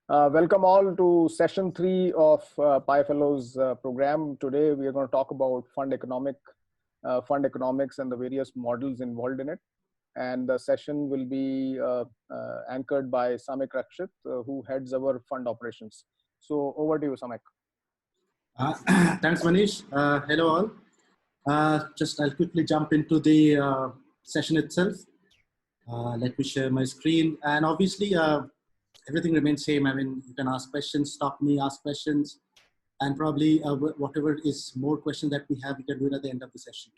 Welcome all to session 3 of Pi Fellows program. Today we are going to talk about fund economics and the various models involved in it. And the session will be anchored by Samek Rakshit, who heads our fund operations. So over to you, Samek. Thanks, Manish. Hello all. I'll quickly jump into the session itself. Let me share my screen. And obviously, everything remains same. I mean, you can ask questions, stop me, ask questions, and probably whatever is more questions that we have, we can do it at the end of the session.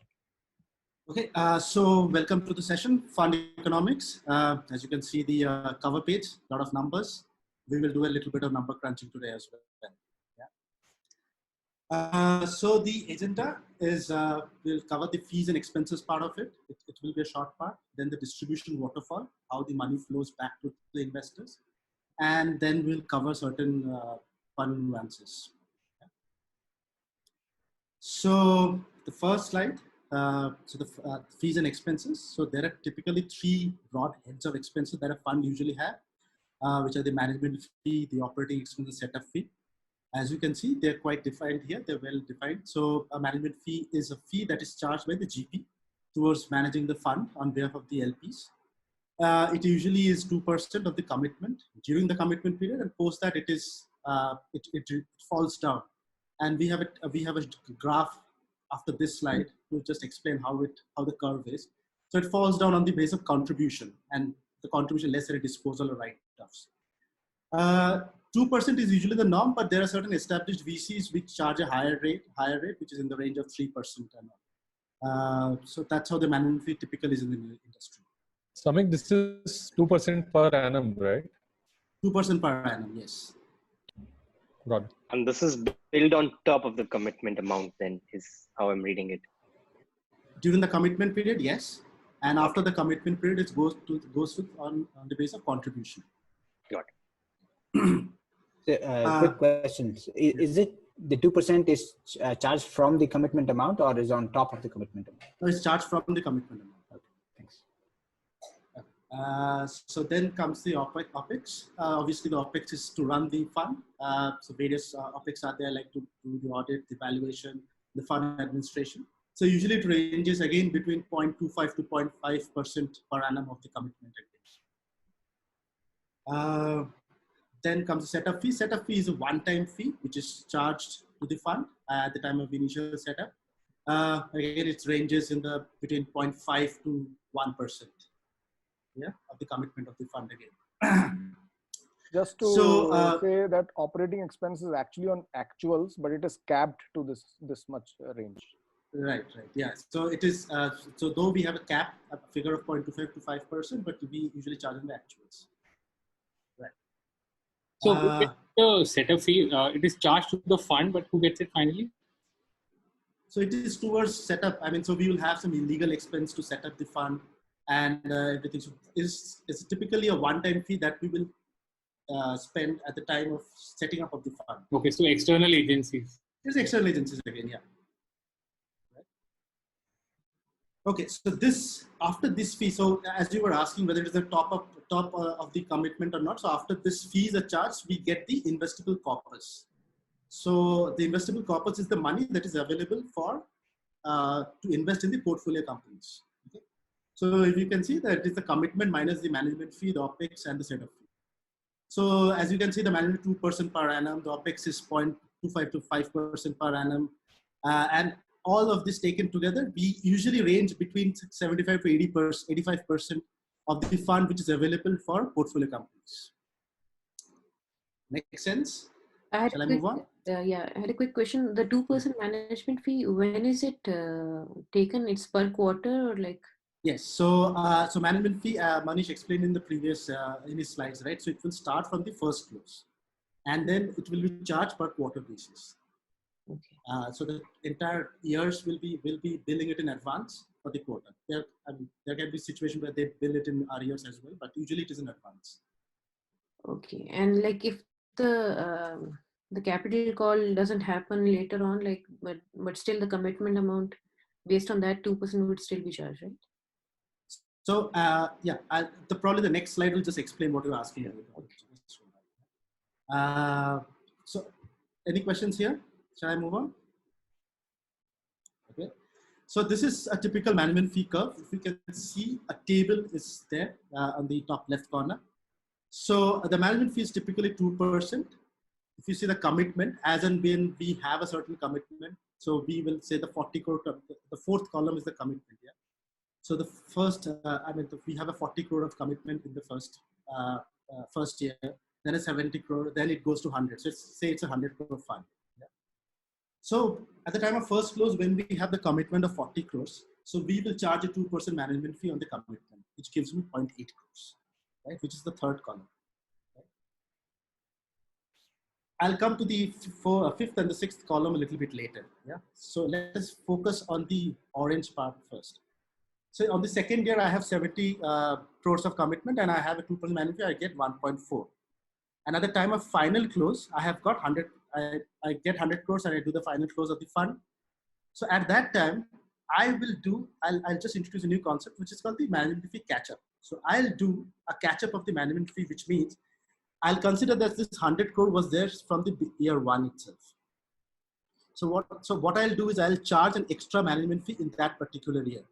Okay, so welcome to the session, Fund Economics. As you can see the cover page, a lot of numbers. We will do a little bit of number crunching today as well. So the agenda is we'll cover the fees and expenses part of it. It will be a short part. Then the distribution waterfall, how the money flows back to the investors. And then we'll cover certain fund nuances. So the first slide, the fees and expenses. So there are typically 3 broad heads of expenses that a fund usually have, which are the management fee, the operating expenses, setup fee. As you can see, they're quite defined here. They're well defined. So a management fee is a fee that is charged by the GP towards managing the fund on behalf of the LPs. It usually is 2% of the commitment during the commitment period, and post that it falls down. And we have a graph after this slide to just explain how the curve is. So it falls down on the base of contribution, and the contribution less than a disposal or write-offs. 2% is usually the norm, but there are certain established VCs which charge a higher rate, which is in the range of 3%. So that's how the management fee typically is in the industry. Samik, this is 2% per annum, right? 2% per annum, yes. Got it. And this is built on top of the commitment amount, then, is how I'm reading it. During the commitment period, yes. And after the commitment period, it goes on the basis of contribution. Got it. Quick questions. Is it the 2% is charged from the commitment amount or is on top of the commitment amount? No, it's charged from the commitment amount. Okay, thanks. So then comes the OPEX. Obviously, the OPEX is to run the fund. So various OPEX are there, like to do the audit, the valuation, the fund administration. So usually it ranges again between 0.25 to 0.5% per annum of the commitment. Then comes the setup fee. Setup fee is a one-time fee, which is charged to the fund at the time of initial setup. Again, it ranges in between 0.5 to 1%. Yeah, of the commitment of the fund again. Just to say that operating expense is actually on actuals, but it is capped to this much range. Right. Yeah. So it is. So though we have a cap, a figure of 0.25 to 5%, but we usually charge in the actuals. So who gets the setup fee? It is charged to the fund, but who gets it finally? So it is towards setup. I mean, so we will have some illegal expense to set up the fund and everything. So it's typically a one-time fee that we will spend at the time of setting up of the fund. Okay, so external agencies. It's external agencies again, yeah. Okay, so after this fee, so as you were asking whether it is the top of the commitment or not. So after this fees are charged, we get the investable corpus. So the investable corpus is the money that is available for to invest in the portfolio companies. Okay? So if you can see that it is the commitment minus the management fee, the OPEX, and the setup fee. So as you can see, the management 2% per annum, the OPEX is 0.25 to 5% per annum, and all of this taken together, we usually range between 75 to 85% of the fund which is available for portfolio companies. Make sense? Shall I move on? Yeah, I had a quick question. The 2% management fee, when is it taken? It's per quarter or like? Yes. So management fee, Manish explained in the previous in his slides, right? So it will start from the first close, and then it will be charged per quarter basis. Okay. So the entire years will be billing it in advance for the quarter. There can be situations where they bill it in arrears as well, but usually it is in advance. Okay, and like if the capital call doesn't happen later on, like but still the commitment amount based on that 2% would still be charged, right? So probably the next slide will just explain what you're asking. Okay. So any questions here? Shall I move on? Okay. So this is a typical management fee curve. If you can see, a table is there on the top left corner. So the management fee is typically 2%. If you see the commitment, as and when we have a certain commitment, so we will say the 40 crore, the fourth column is the commitment. Yeah. So the first, we have a 40 crore of commitment in the first year, then a 70 crore, then it goes to 100. So say it's a 100 crore fund. Yeah. So at the time of first close, when we have the commitment of 40 crores, so we will charge a 2% management fee on the commitment, which gives me 0.8 crores, right? Which is the third column. I'll come to the fifth and the sixth column a little bit later. Yeah. So let us focus on the orange part first. So on the second year, I have 70 crores of commitment and I have a 2% management fee, I get 1.4. And at the time of final close, I have got 100, I get 100 crores and I do the final close of the fund. So at that time, I'll just introduce a new concept, which is called the management fee catch-up. So I'll do a catch-up of the management fee, which means I'll consider that this 100 crore was there from the year one itself. So what I'll do is I'll charge an extra management fee in that particular year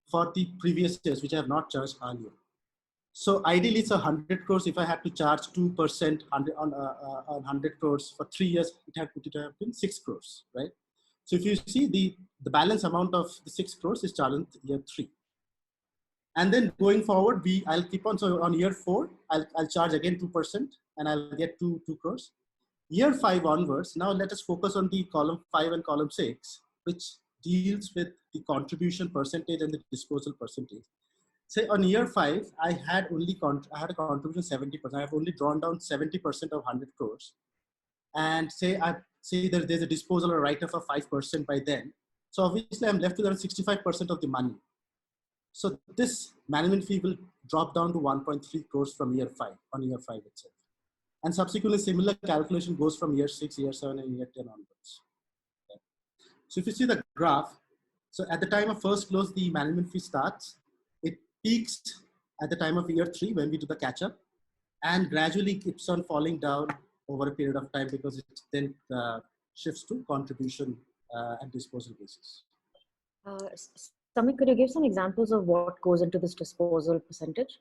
for the previous years, which I have not charged earlier. So ideally it's 100 crores. If I had to charge 2% on 100 crores for 3 years, it would have been 6 crores, right? So if you see the balance amount of the 6 crores is charged in year 3. And then going forward, I'll keep on. So on year 4, I'll charge again 2% and I'll get 2 crores. Year 5 onwards, now let us focus on the column 5 and column 6, which deals with the contribution percentage and the disposal percentage. Say on year 5, I had a contribution 70%. I have only drawn down 70% of 100 crores. And say there's a disposal or write-off of 5% by then. So obviously I'm left with around 65% of the money. So this management fee will drop down to 1.3 crores from year 5, on year 5 itself. And subsequently, similar calculation goes from year 6, year 7, and year 10 onwards. Okay. So if you see the graph, so at the time of first close, the management fee starts. It peaks at the time of year 3 when we do the catch-up, and gradually keeps on falling down over a period of time because it then shifts to contribution and disposal basis. Samik, could you give some examples of what goes into this disposal percentage?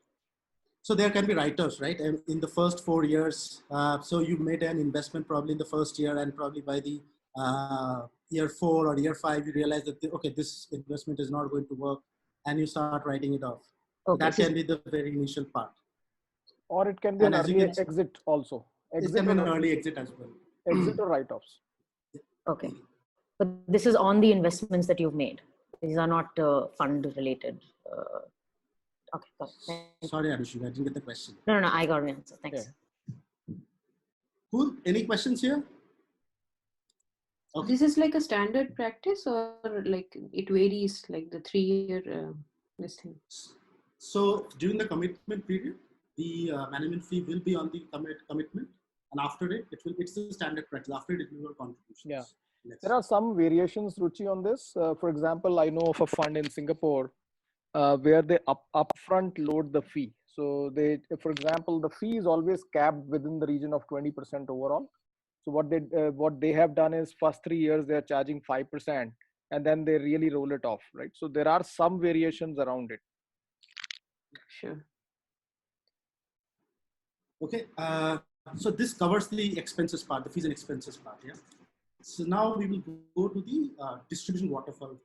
So there can be write-offs, right? And in the first 4 years, so you made an investment probably in the first year, and probably by the year 4 or year 5, you realize that, okay, this investment is not going to work, and you start writing it off. Okay, that can be the very initial part. Or it can be an early exit also. It can be an early exit as well. Exit or write-offs. Okay. But this is on the investments that you've made. These are not fund related. Okay. Sorry, Abhishek, I didn't get the question. No, I got an answer. Thanks. Yeah. Cool. Any questions here? Okay. This is like a standard practice, or like it varies, like the 3-year this thing? So during the commitment period, the management fee will be on the commitment, and after it's the standard practice. After it will be contributions. Yeah. There are some variations, Ruchi, on this. For example, I know of a fund in Singapore where they upfront load the fee. So for example, the fee is always capped within the region of 20% overall. So what they have done is first 3 years, they're charging 5%, and then they really roll it off, right? So there are some variations around it. Sure. Okay. So this covers the expenses part, the fees and expenses part. Yeah. So now we will go to the distribution waterfall.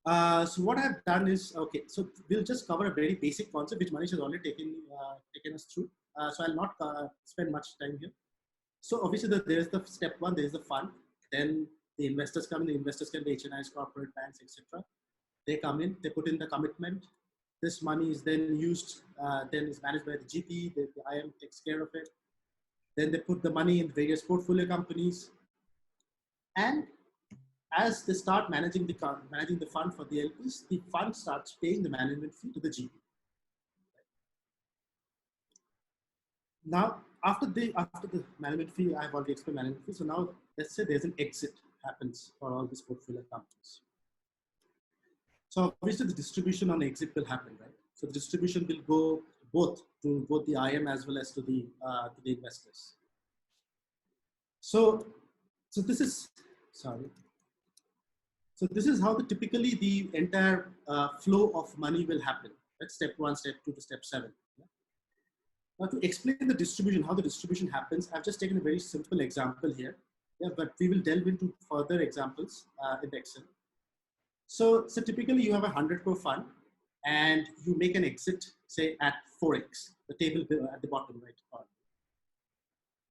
So what I've done is, okay, so we'll just cover a very basic concept, which Manish has already taken us through. So I'll not spend much time here. So obviously there's the step 1, there's the fund. Then the investors come in, the investors can be HNIs, corporate banks, etc. They come in, they put in the commitment. This money is then used, then is managed by the GP, the IM takes care of it. Then they put the money in various portfolio companies. And as they start managing the fund for the LPs, the fund starts paying the management fee to the GP. Now, after the management fee, I've already explained management fee. So now let's say there's an exit happens for all these portfolio companies. So obviously the distribution on exit will happen, right? So the distribution will both to both the IM as well as to the investors. So this is sorry. So this is how typically the entire flow of money will happen. That's step 1, step 2 to step 7. Yeah? Now to explain the distribution, how the distribution happens, I've just taken a very simple example here. Yeah, but we will delve into further examples in the Excel. So typically you have a 100 crore fund and you make an exit, say at 4x, the table at the bottom right corner.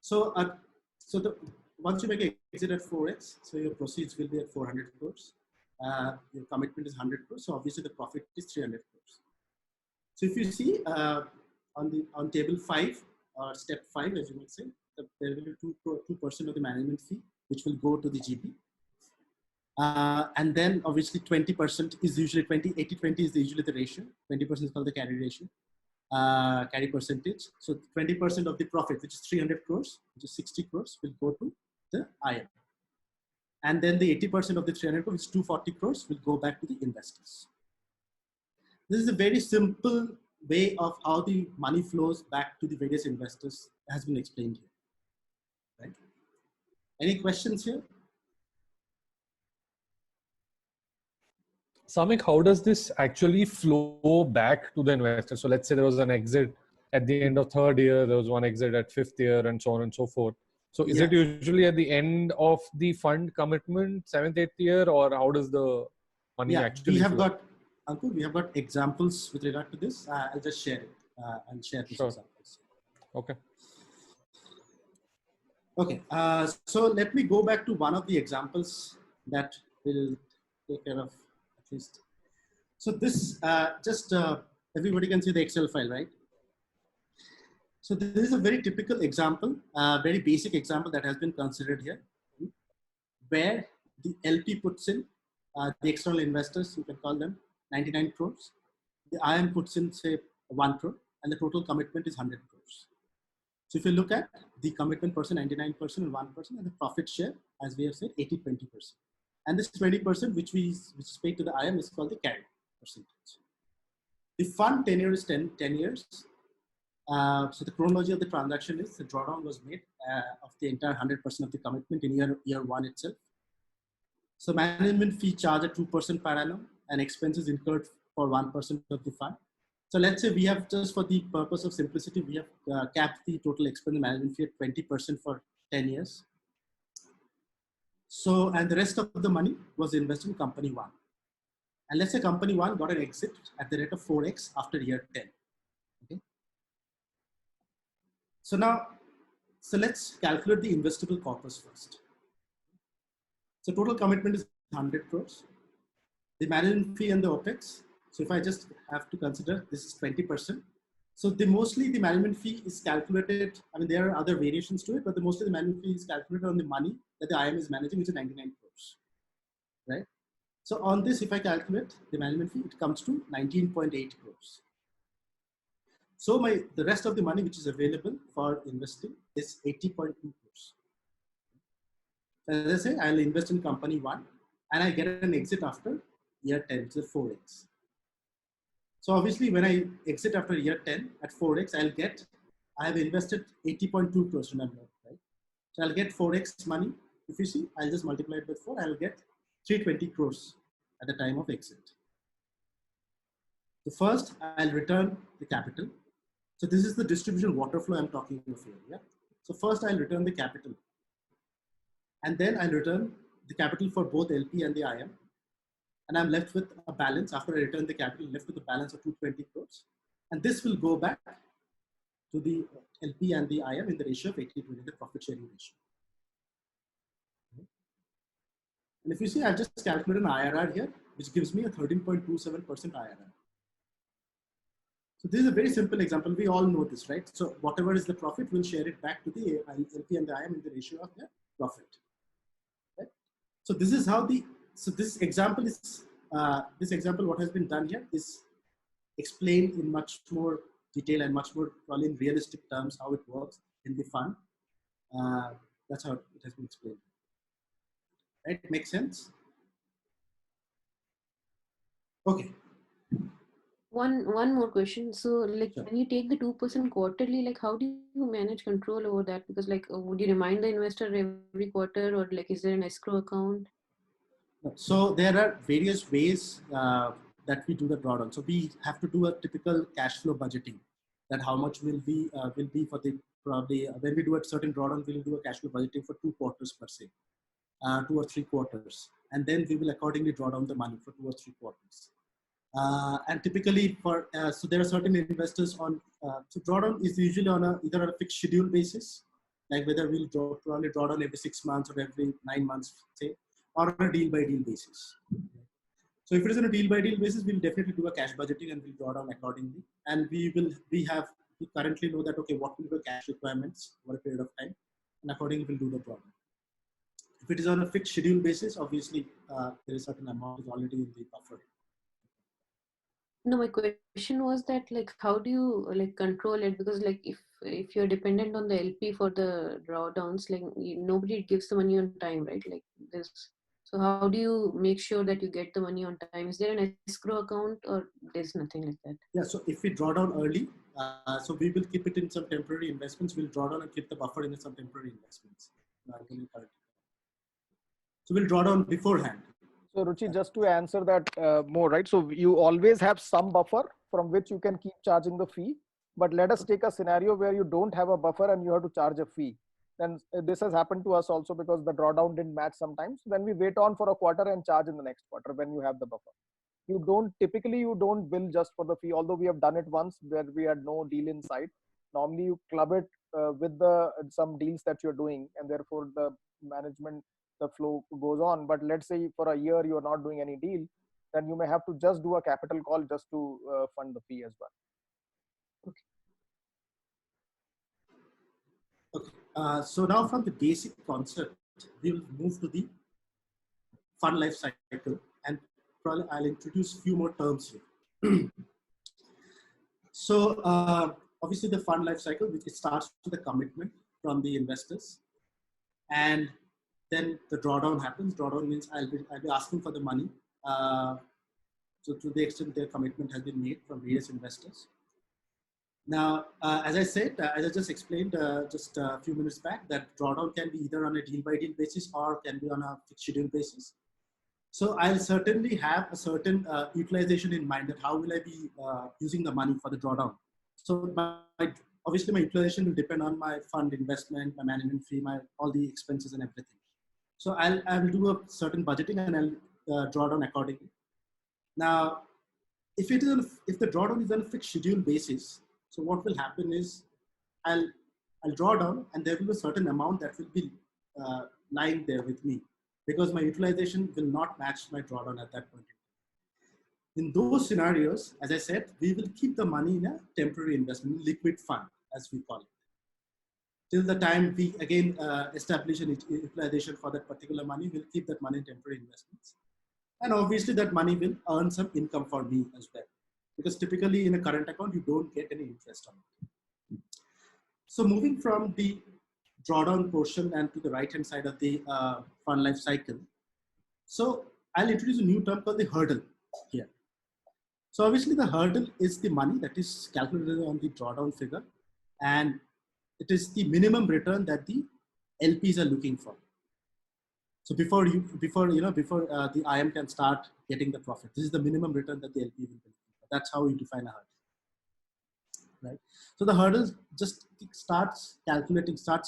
So, once you make an exit at 4x, so your proceeds will be at 400 crores. Your commitment is 100 crores, so obviously the profit is 300 crores. So if you see on table 5 or step 5, as you might say, there will be 2% of the management fee, which will go to the GP. And then obviously 20% is usually 80-20 is usually the ratio. 20% is called the carry ratio, carry percentage. So 20% of the profit, which is 300 crores, which is 60 crores, will go to the IM. And then the 80% of the 300 crores, which is 240 crores, will go back to the investors. This is a very simple way of how the money flows back to the various investors, has been explained here. Right? Any questions here? Samik, how does this actually flow back to the investor? So let's say there was an exit at the end of 3rd year, there was one exit at 5th year, and so on and so forth. So is it usually at the end of the fund commitment, 7th, 8th year, or how does the money actually flow? Ankur, we have got examples with regard to this. I'll just share it and share these examples. Okay. Okay, so let me go back to one of the examples that will take care of at least. So this, everybody can see the Excel file, right? So this is a very typical example, very basic example that has been considered here, where the LP puts in, the external investors, you can call them, 99 crores. The IM puts in, say, 1 crore, and the total commitment is 100 crores. So if you look at the commitment percent, 99% and 1%, and the profit share, as we have said, 80-20%. And this 20%, which is paid to the IM, is called the carry percentage. The fund tenure is 10 years. So the chronology of the transaction is the drawdown was made of the entire 100% of the commitment in year 1 itself. So management fee charge at 2% per annum and expenses incurred for 1% of the fund. So let's say we have, just for the purpose of simplicity, we have capped the total expense management fee at 20% for 10 years. So, and the rest of the money was invested in company 1. And let's say company 1 got an exit at the rate of 4x after year 10. Okay. So now, let's calculate the investable corpus first. So total commitment is 100 crores. The management fee and the OPEX. So if I just have to consider, this is 20%. So mostly the management fee is calculated. I mean, there are other variations to it, but mostly the management fee is calculated on the money that the IM is managing, which is 99 crores, right? So on this, if I calculate the management fee, it comes to 19.8 crores. So the rest of the money which is available for investing is 80.2 crores. As I say, I'll invest in company 1 and I get an exit after year 10, so 4x. So obviously when I exit after year 10 at 4x, I have invested 80.2 crores, remember, right? So I'll get 4x money. If you see, I'll just multiply it by 4, I'll get 320 crores at the time of exit. So first, I'll return the capital. So this is the distribution water flow I'm talking of here, yeah? So first I'll return the capital. And then I'll return the capital for both LP and the IM. And I'm left with a balance after I return the capital, left with a balance of 220 crores. And this will go back to the LP and the IM in the ratio of 80-20, the profit sharing ratio. And if you see, I've just calculated an IRR here, which gives me a 13.27% IRR. So this is a very simple example. We all know this, right? So whatever is the profit, we'll share it back to the LP and the IM in the ratio of the profit. Right? So this is how this example is, what has been done here is explained in much more detail and much more probably in realistic terms how it works in the fund. That's how it has been explained. Right? Makes sense? Okay. One more question. So, like, Sure. when you take the 2% quarterly, like, how do you manage control over that? Because, like, would you remind the investor every quarter, or like, is there an escrow account? So there are various ways that we do the drawdown. So we have to do a typical cash flow budgeting, that how much will be for the probably when we do a certain drawdown, we'll do a cash flow budgeting for 2 quarters per se, 2 or 3 quarters, and then we will accordingly draw down the money for 2 or 3 quarters. And typically for so there are certain investors on so drawdown is usually on either on a fixed schedule basis, like whether we'll probably draw down every 6 months or every 9 months, say, or on a deal by deal basis. So if it is on a deal by deal basis, we'll definitely do a cash budgeting and we'll draw down accordingly. And we currently know that, okay, what will be the cash requirements over a period of time, and accordingly we'll do the drawdown. If it is on a fixed schedule basis, obviously there is a certain amount is already in the buffer. No, my question was that, like, how do you like control it? Because, like, if you're dependent on the LP for the drawdowns, like, nobody gives the money on time, right? Like this. So how do you make sure that you get the money on time? Is there an escrow account, or there's nothing like that? Yeah. So if we draw down early, so we will keep it in some temporary investments. We'll draw down and keep the buffer in some temporary investments. So we'll draw down beforehand. So Ruchi, just to answer that more, right? So you always have some buffer from which you can keep charging the fee. But let us take a scenario where you don't have a buffer and you have to charge a fee. Then this has happened to us also because the drawdown didn't match sometimes. Then we wait on for a quarter and charge in the next quarter when you have the buffer. You don't bill just for the fee, although we have done it once where we had no deal in sight. Normally you club it with some deals that you're doing, and therefore the management, the flow goes on. But let's say for a year you're not doing any deal, then you may have to just do a capital call just to fund the fee as well. Okay. So now from the basic concept, we will move to the fund life cycle, and probably I'll introduce a few more terms here. So obviously the fund life cycle, which starts with the commitment from the investors, and then the drawdown happens. Drawdown means I'll be asking for the money. So to the extent their commitment has been made from various investors. Now, as I said, as I just explained just a few minutes back, that drawdown can be either on a deal by deal basis or can be on a fixed schedule basis. So I'll certainly have a certain utilization in mind, that how will I be using the money for the drawdown. So obviously my utilization will depend on my fund investment, my management fee, all the expenses and everything. So I will do a certain budgeting and I'll draw down accordingly. Now, if the drawdown is on a fixed schedule basis, so what will happen is I'll draw down and there will be a certain amount that will be lying there with me, because my utilization will not match my drawdown at that point. In those scenarios, as I said, we will keep the money in a temporary investment, liquid fund, as we call it, till the time we again establish an utilization for that particular money. We'll keep that money in temporary investments. And obviously that money will earn some income for me as well, because typically in a current account, you don't get any interest on it. So moving from the drawdown portion and to the right-hand side of the fund life cycle. So I'll introduce a new term called the hurdle here. So obviously the hurdle is the money that is calculated on the drawdown figure, and it is the minimum return that the LPs are looking for. So before the IM can start getting the profit, this is the minimum return that the LP will be looking for. That's how we define a hurdle. Right. So the hurdle just starts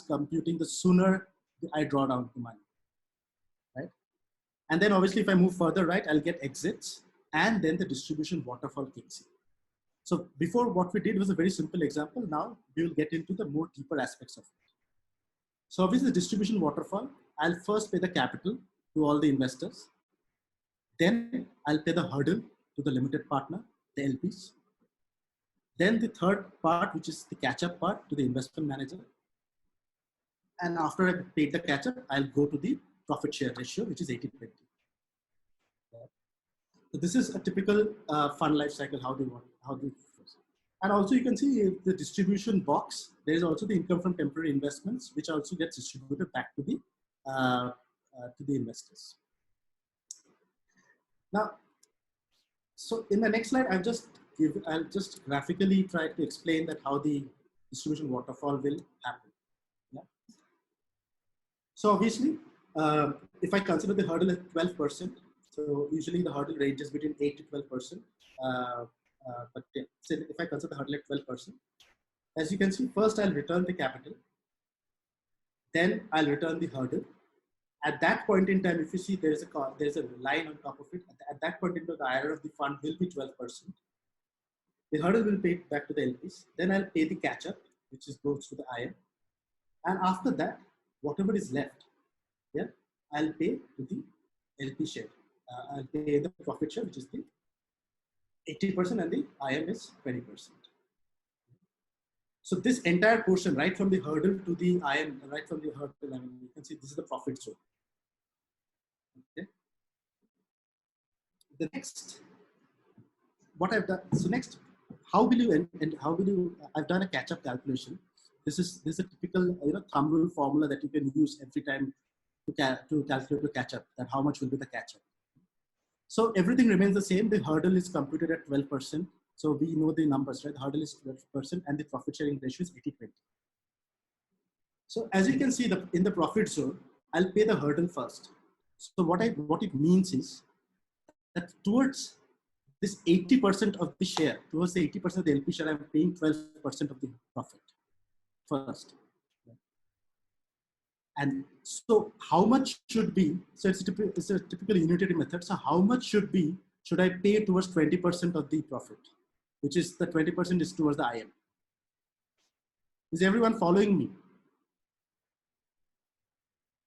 computing the sooner I draw down the money. Right. And then obviously if I move further right, I'll get exits, and then the distribution waterfall kicks in. So before, what we did was a very simple example. Now we will get into the more deeper aspects of it. So obviously the distribution waterfall, I'll first pay the capital to all the investors. Then I'll pay the hurdle to the limited partner, the LPs. Then the third part, which is the catch-up part, to the investment manager. And after I paid the catch-up, I'll go to the profit share ratio, which is 80-20. So this is a typical fund life cycle, how they and also you can see the distribution box. There is also the income from temporary investments, which also gets distributed back to the investors. Now, so in the next slide, I've just I'll just graphically try to explain that how the distribution waterfall will happen. Yeah. So obviously, if I consider the hurdle at 12%, so usually the hurdle ranges between 8 to 12%. But yeah, so if I consider the hurdle at 12%, as you can see, first I'll return the capital, then I'll return the hurdle. At that point in time, if you see there's a line on top of it, at that point in time, the IRR of the fund will be 12%. The hurdle will pay back to the LPs. Then I'll pay the catch-up, which goes to the IM. And after that, whatever is left, yeah, I'll pay to the LP share. I'll pay the profit share, which is the 80%, and the IM is 20%. So this entire portion, right from the hurdle to the IM, right from the hurdle, I mean, you can see this is the profit zone. Okay. The next, what I've done. So next, how will you? I've done a catch-up calculation. This is a typical thumb rule formula that you can use every time to calculate the catch-up. That how much will be the catch-up. So everything remains the same. The hurdle is computed at 12%. So we know the numbers, right? The hurdle is 12% and the profit sharing ratio is 80-20. So as you can see in the profit zone, I'll pay the hurdle first. So what it means is that towards this 80% of the share, towards the 80% of the LP share, I'm paying 12% of the profit first. And so how much should be, so it's a typical unitary method. So how much should I pay towards 20% of the profit, which is the 20% is towards the IM. Is everyone following me?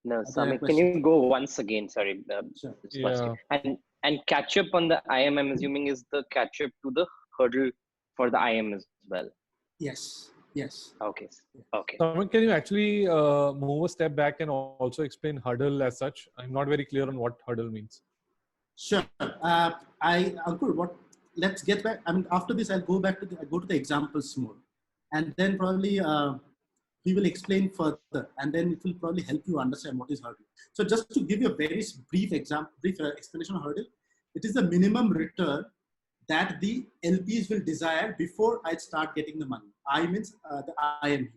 No, Samik, can you go once again? Sorry. Sure. Yeah. And catch up on the IM, I'm assuming, is the catch up to the hurdle for the IM as well. Yes. Yes. Okay. Okay. Samik, can you actually move a step back and also explain hurdle as such? I'm not very clear on what hurdle means. Sure. Ankur, let's get back. I mean, after this, I'll go to the examples more, and then probably we will explain further, and then it will probably help you understand what is hurdle. So just to give you a very brief explanation of hurdle, it is the minimum return that the LPs will desire before I start getting the money. I means the IM here.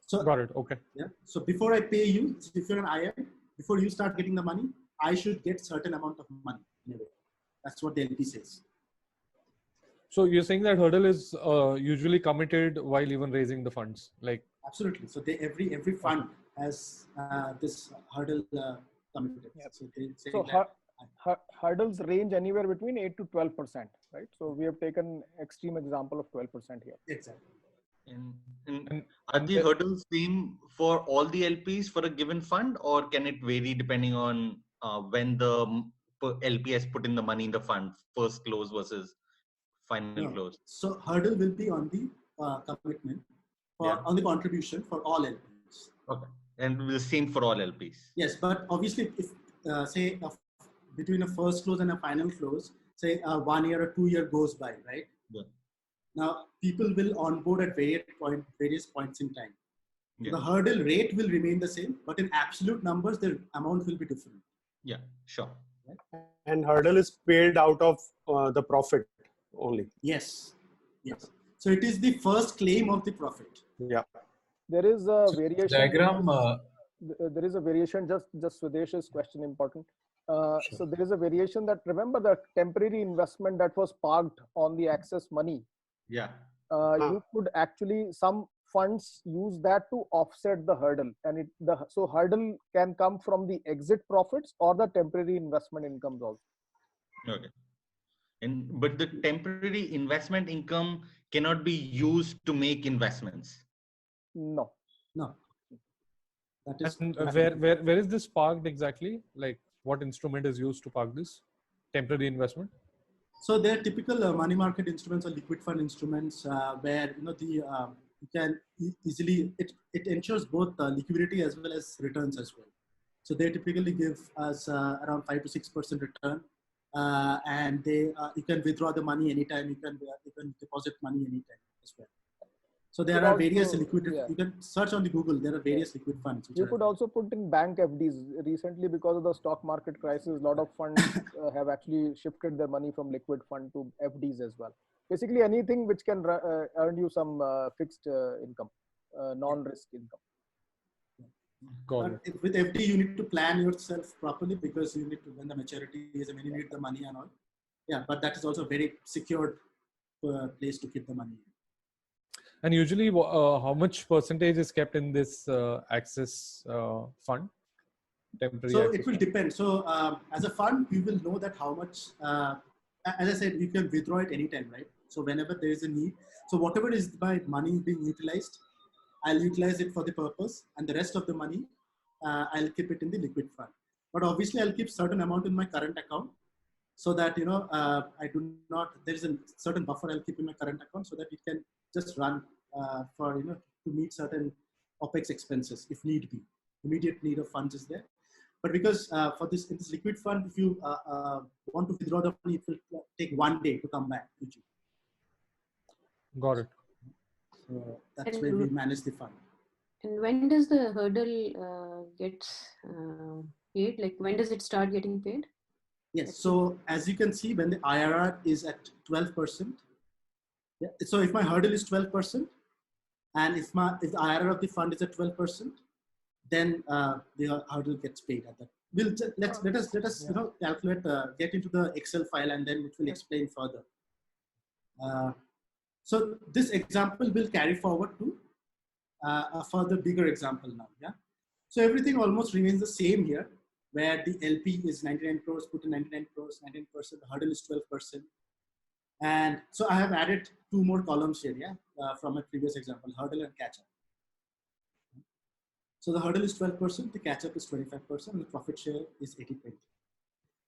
So got it. Okay. Yeah. So before I pay you, if you're an IM, before you start getting the money, I should get certain amount of money. Anyway, that's what the LP says. So you're saying that hurdle is usually committed while even raising the funds, like absolutely. So every fund has this hurdle committed. Yep. So they say hurdles range anywhere between 8 to 12%, right? So we have taken extreme example of 12% here. Exactly. And are the hurdles same for all the LPs for a given fund, or can it vary depending on when the LP has put in the money in the fund, first close versus final close? So hurdle will be on the commitment on the contribution for all LPs. Okay, and the same for all LPs. Yes, but obviously, if say between a first close and a final close, say 1 year or 2 year goes by, right? Yeah. Now people will onboard at various points in time. Yeah. The hurdle rate will remain the same, but in absolute numbers, the amount will be different. Yeah, sure. Right? And hurdle is paid out of the profit only. Yes. Yes. So it is the first claim of the profit. Yeah. There is a variation. Diagram. There is a variation. Just Sudesh's question important. So there is a variation that, remember the temporary investment that was parked on the access money. Yeah. You could actually, some funds use that to offset the hurdle, and so hurdle can come from the exit profits or the temporary investment incomes also. Okay. But the temporary investment income cannot be used to make investments. No. That is where is this parked exactly? Like what instrument is used to park this temporary investment? So they're typical money market instruments or liquid fund instruments where you can easily it ensures both liquidity as well as returns as well. So they typically give us around 5 to 6% return, and you can withdraw the money anytime. You can deposit money anytime as well. So there Could are also- various liquid, yeah. you can search on the Google, there are various liquid funds. which You are could also put in bank FDs. Recently, because of the stock market crisis, a lot of funds have actually shifted their money from liquid fund to FDs as well. Basically, anything which can earn you some fixed income, non-risk income. Got it. But with FD, you need to plan yourself properly because you need to, when the maturity is, when you need the money and all. Yeah, but that is also a very secured place to keep the money. And usually, how much percentage is kept in this access fund? Temporary So access it will fund? depend. So as a fund, you will know that how much, as I said, you can withdraw it anytime, right? So whenever there is a need. So whatever is my money being utilized, I'll utilize it for the purpose, and the rest of the money, I'll keep it in the liquid fund. But obviously, I'll keep certain amount in my current account, so that I do not. There is a certain buffer I'll keep in my current account, so that it can just run for to meet certain OPEX expenses if need be. Immediate need of funds is there. But because for this in this liquid fund, if you want to withdraw the money, it will take 1 day to come back. Usually. Got it. So that's where we manage the fund. And when does the hurdle get paid? Like when does it start getting paid? Yes. So as you can see, when the IRR is at 12%, yeah, so if my hurdle is 12%, and if the IRR of the fund is at 12%, then the hurdle gets paid at that. Let us calculate, get into the Excel file, and then it will explain further. So this example will carry forward to a further bigger example now. Yeah. So everything almost remains the same here, where the LP is 99 crores, put in 99 crores, 19%, the hurdle is 12%. And so I have added 2 more columns here, yeah, from a previous example, hurdle and catch-up. So the hurdle is 12%, the catch-up is 25%, and the profit share is 80-20.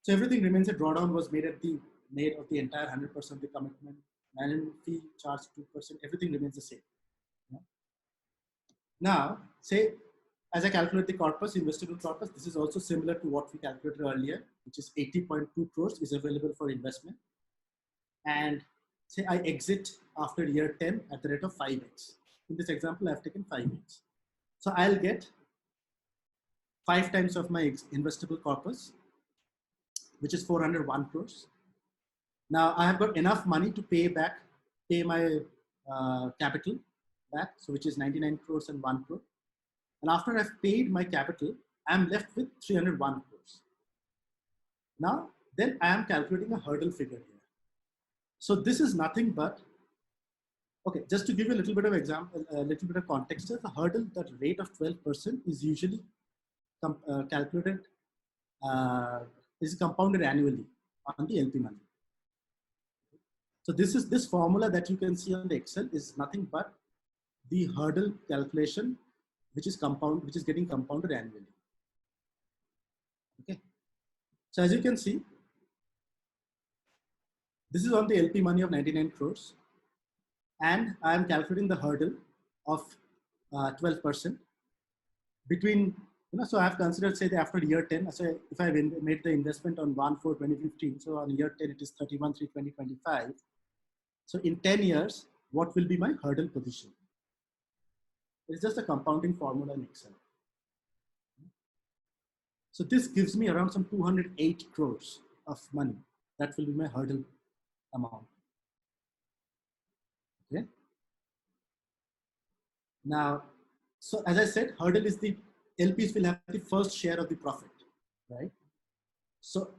So everything remains. A drawdown was made of the entire 100% of the commitment, management fee charged 2%, everything remains the same. Yeah. Now, say, as I calculate the corpus, investable corpus, this is also similar to what we calculated earlier, which is 80.2 crores is available for investment. And say I exit after year 10 at the rate of 5x. In this example, I've taken 5x. So I'll get 5 times of my investable corpus, which is 401 crores. Now I have got enough money to pay my capital back, so which is 99 crores and 1 crore. And after I've paid my capital, I'm left with 301 crores. Now, then I am calculating a hurdle figure here. So this is nothing but, okay, just to give you a little bit of example, a little bit of context, the hurdle, that rate of 12% is usually calculated, is compounded annually on the LP money. So this formula that you can see on the Excel is nothing but the hurdle calculation, which is getting compounded annually. Okay. So as you can see, this is on the LP money of 99 crores. And I am calculating the hurdle of 12% between, so I have considered, say, after year 10, so if I made the investment on 1/4/2015, so on year 10, it is 31/3/2025. So in 10 years, what will be my hurdle position? It's just a compounding formula in Excel. So this gives me around some 208 crores of money. That will be my hurdle amount. Okay. Now, so as I said, hurdle is the LPs will have the first share of the profit, right? So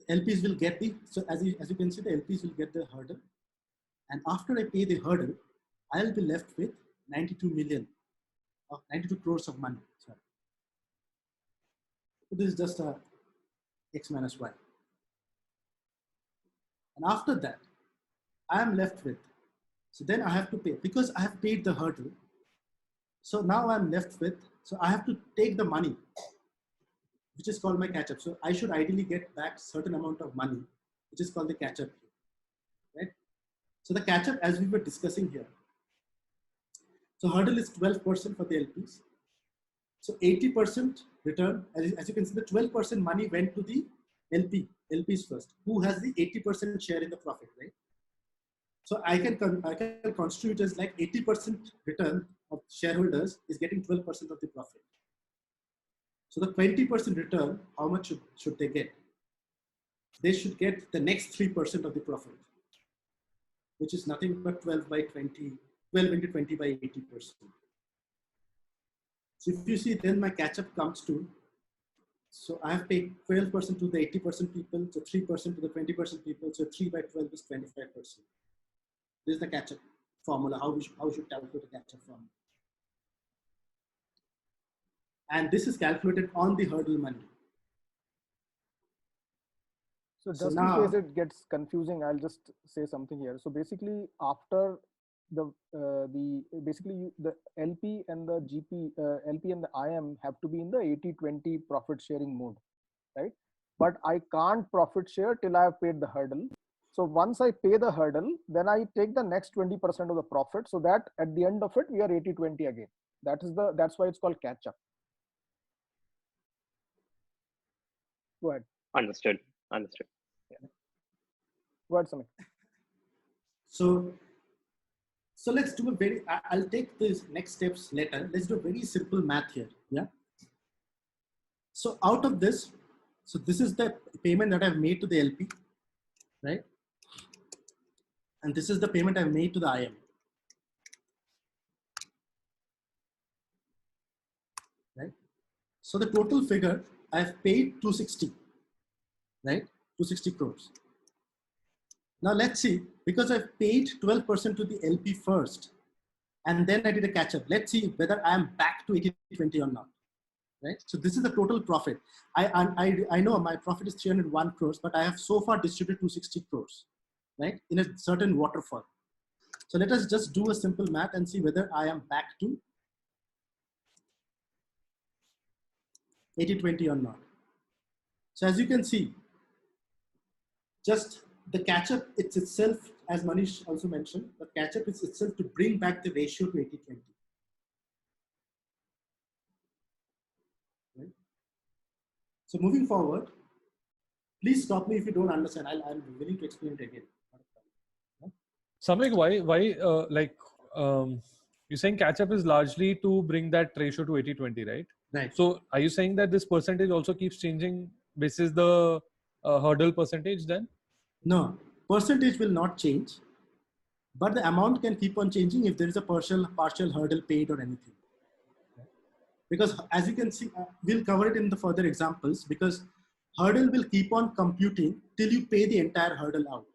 LPs will get so as you can see, the LPs will get the hurdle. And after I pay the hurdle, I'll be left with 92 crores of money. Sorry. So this is just a X minus Y. And after that, I am left with, so then I have to pay, because I have paid the hurdle. So now I'm left with, so I have to take the money, which is called my catch-up. So I should ideally get back certain amount of money, which is called the catch-up, right? So the catch-up, as we were discussing here, so hurdle is 12% for the LPs. So 80% return, as you can see, the 12% money went to the LPs first, who has the 80% share in the profit, right? So I can constitute as like 80% return of shareholders is getting 12% of the profit. So the 20% return, how much should they get? They should get the next 3% of the profit, which is nothing but 12 by 20, 12 into 20 by 80%. So if you see, then my catch up comes to, so I have paid 12% to the 80% people, so 3% to the 20% people, so 3 by 12 is 25%. This is the catch up formula, how we should calculate a catch up formula. And this is calculated on the hurdle money. So just in case it gets confusing, I'll just say something here. So basically, after the LP and the GP, LP and the IM have to be in the 80-20 profit sharing mode, right? But I can't profit share till I have paid the hurdle. So once I pay the hurdle, then I take the next 20% of the profit, so that at the end of it we are 80-20 again. That's why it's called catch up. Go ahead. Understood. Yeah. Go ahead, Samik. So let's do a very, I'll take these next steps later. Let's do a very simple math here. Yeah. So out of this, so this is the payment that I've made to the LP, right? And this is the payment I've made to the IM. Right? So the total figure, I've paid 260, right? 260 crores. Now let's see, because I've paid 12% to the LP first, and then I did a catch up. Let's see whether I am back to 80-20 or not, right? So this is the total profit. I know my profit is 301 crores, but I have so far distributed 260 crores, right? In a certain waterfall. So let us just do a simple math and see whether I am back to 80-20 or not. So as you can see, just the catch up, it's itself, as Manish also mentioned, the catch up is itself to bring back the ratio to 80-20. Right? So moving forward, please stop me if you don't understand. I'm willing to explain it again. Samik, why you're saying catch up is largely to bring that ratio to 80-20, right? Right. So are you saying that this percentage also keeps changing basis the hurdle percentage then? No, percentage will not change, but the amount can keep on changing if there is a partial hurdle paid or anything. Because as you can see, we'll cover it in the further examples, because hurdle will keep on computing till you pay the entire hurdle out.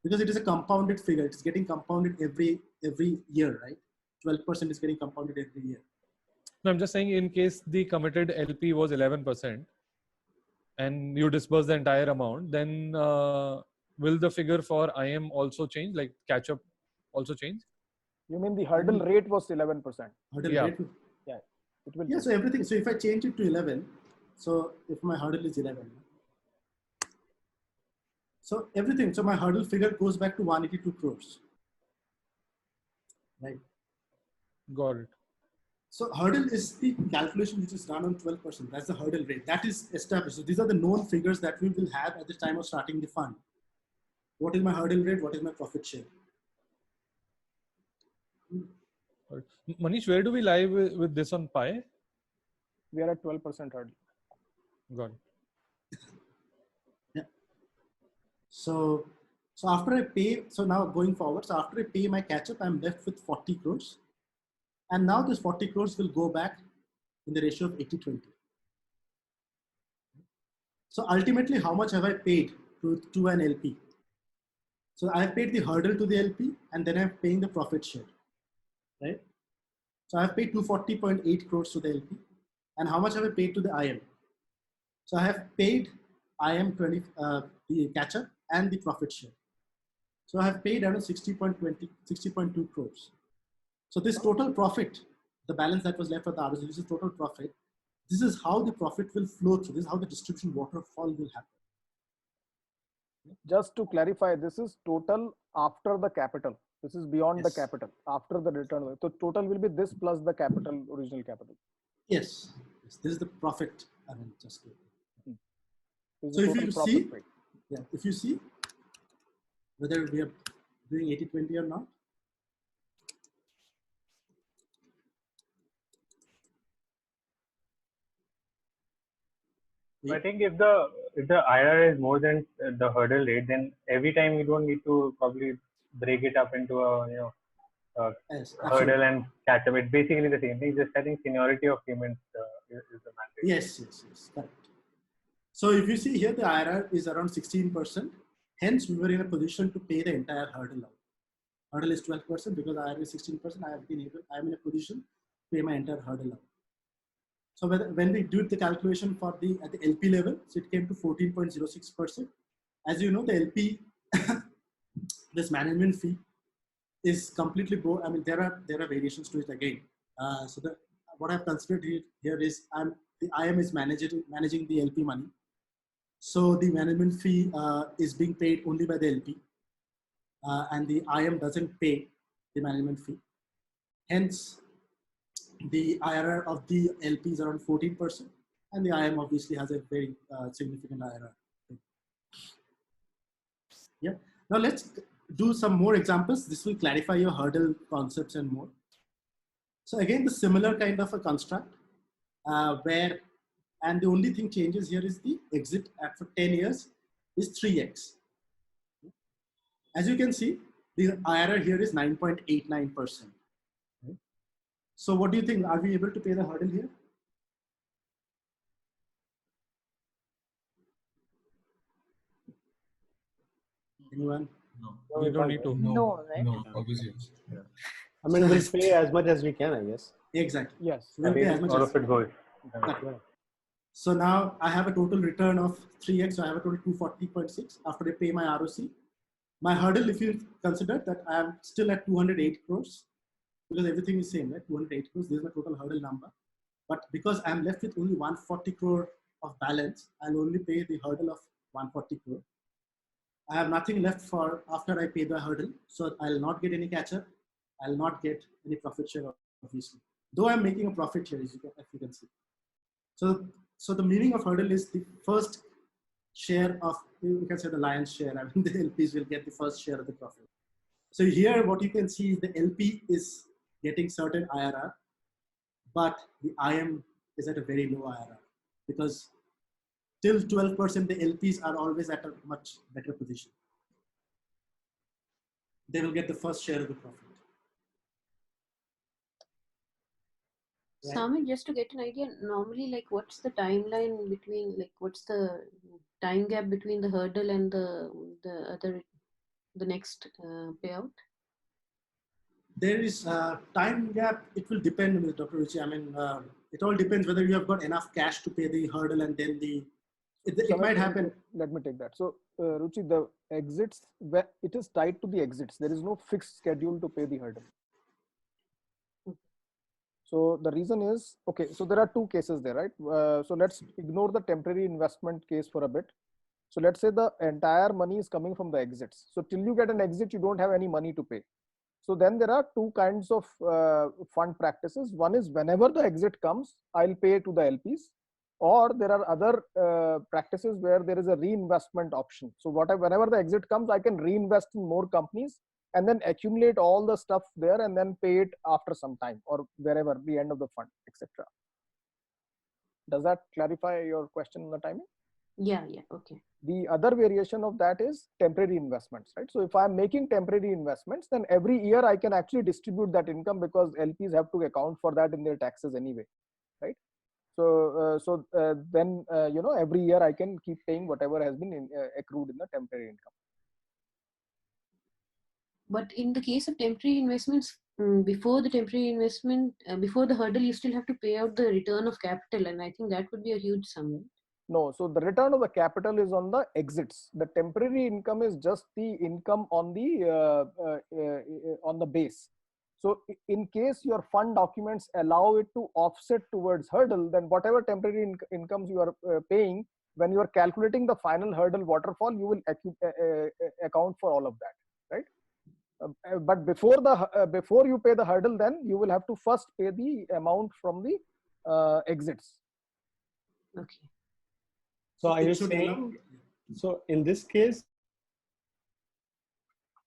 Because it is a compounded figure, it's getting compounded every year, right? 12% is getting compounded every year. No, I'm just saying in case the committed LP was 11% and you disburse the entire amount, then will the figure for IM also change, like catch up also change? You mean the hurdle rate was 11%? Hurdle yeah. rate? Yeah, it will. Yeah, so everything. So if I change it to 11, so if my hurdle is 11, so everything. So my hurdle figure goes back to 182 crores. Right. Got it. So hurdle is the calculation which is done on 12%. That's the hurdle rate. That is established. So these are the known figures that we will have at the time of starting the fund. What is my hurdle rate? What is my profit share? Manish, where do we lie with this on Pi? We are at 12% hurdle. Got it. Yeah. So after I pay, so now going forward, so after I pay my catch up, I'm left with 40 crores. And now this 40 crores will go back in the ratio of 80-20. So ultimately, how much have I paid to an LP? So I have paid the hurdle to the LP, and then I'm paying the profit share, right? So I have paid 240.8 crores to the LP. And how much have I paid to the IM? So I have paid IM the catch up and the profit share. So I have paid around 60.2 crores. So this total profit, the balance that was left for the RSU, this is total profit. This is how the profit will flow through. This is how the distribution waterfall will happen. Just to clarify, this is total after the capital. This is beyond the capital, after the return. So total will be this plus the capital, original capital. Yes. This is the profit. I mean, just so if you see, if you see whether we have doing 80-20 or not? I think if the IRR is more than the hurdle rate, then every time you don't need to probably break it up into a Yes, hurdle and catch up. It's basically the same thing. Just I think seniority of payments is the mandate. Yes, correct. So if you see here, the IRR is around 16%. Hence, we were in a position to pay the entire hurdle out. Hurdle is 12% because IRR is 16%. I am in a position to pay my entire hurdle out. So when we do the calculation for at the LP level, so it came to 14.06%. As you know, the LP, this management fee is completely I mean, there are variations to it again. So what I've considered here is the IM is managing the LP money. So the management fee is being paid only by the LP, and the IM doesn't pay the management fee. Hence, the IRR of the LP is around 14%, and the IM obviously has a very significant IRR. Yeah. Now let's do some more examples. This will clarify your hurdle concepts and more. So again, the similar kind of a construct and the only thing changes here is the exit after 10 years is 3x. As you can see, the IRR here is 9.89%. So what do you think? Are we able to pay the hurdle here? Anyone? No, we don't need to. No, right? No, obviously. Yeah. I mean, we'll pay as much as we can, I guess. Exactly. Yes. We'll pay as much All as of it goes. So now I have a total return of 3x. So I have a total 240.6 after I pay my ROC. My hurdle, if you consider that I am still at 208 crores, because everything is same, right? 208 crores, this is my total hurdle number. But because I'm left with only 140 crore of balance, I'll only pay the hurdle of 140 crore. I have nothing left for after I pay the hurdle. So I'll not get any catch up. I'll not get any profit share, obviously. Though I'm making a profit share, as you can see. So the meaning of hurdle is the first share of, you can say the lion's share. I mean, the LPs will get the first share of the profit. So here, what you can see is the LP is getting certain IRR, but the IM is at a very low IRR because till 12%, the LPs are always at a much better position. They will get the first share of the profit. Right. Samir, just to get an idea, normally, like, what's the timeline between, like, what's the time gap between the hurdle and the next payout? There is a time gap. It will depend, Dr. Ruchi. I mean, it all depends whether you have got enough cash to pay the hurdle and then it might happen. Let me take that. So, Ruchi, the exits, it is tied to the exits. There is no fixed schedule to pay the hurdle. So the reason is, okay, so there are two cases there, right? So let's ignore the temporary investment case for a bit. So let's say the entire money is coming from the exits. So till you get an exit, you don't have any money to pay. So then there are two kinds of fund practices. One is whenever the exit comes, I'll pay to the LPs. Or there are other practices where there is a reinvestment option. So whenever the exit comes, I can reinvest in more companies and then accumulate all the stuff there and then pay it after some time or wherever, the end of the fund, etc. Does that clarify your question on the timing? Yeah, okay. The other variation of that is temporary investments, right? So if I'm making temporary investments, then every year I can actually distribute that income because LPs have to account for that in their taxes anyway, right? So then, every year I can keep paying whatever has been accrued in the temporary income. But in the case of temporary investments, before the temporary investment, before the hurdle, you still have to pay out the return of capital. And I think that would be a huge sum. Right? No, so the return of the capital is on the exits. The temporary income is just the income on the base. So in case your fund documents allow it to offset towards hurdle, then whatever temporary incomes you are paying, when you are calculating the final hurdle waterfall, you will account for all of that, right? But before you pay the hurdle, then you will have to first pay the amount from the exits. Okay. So are you saying, so in this case?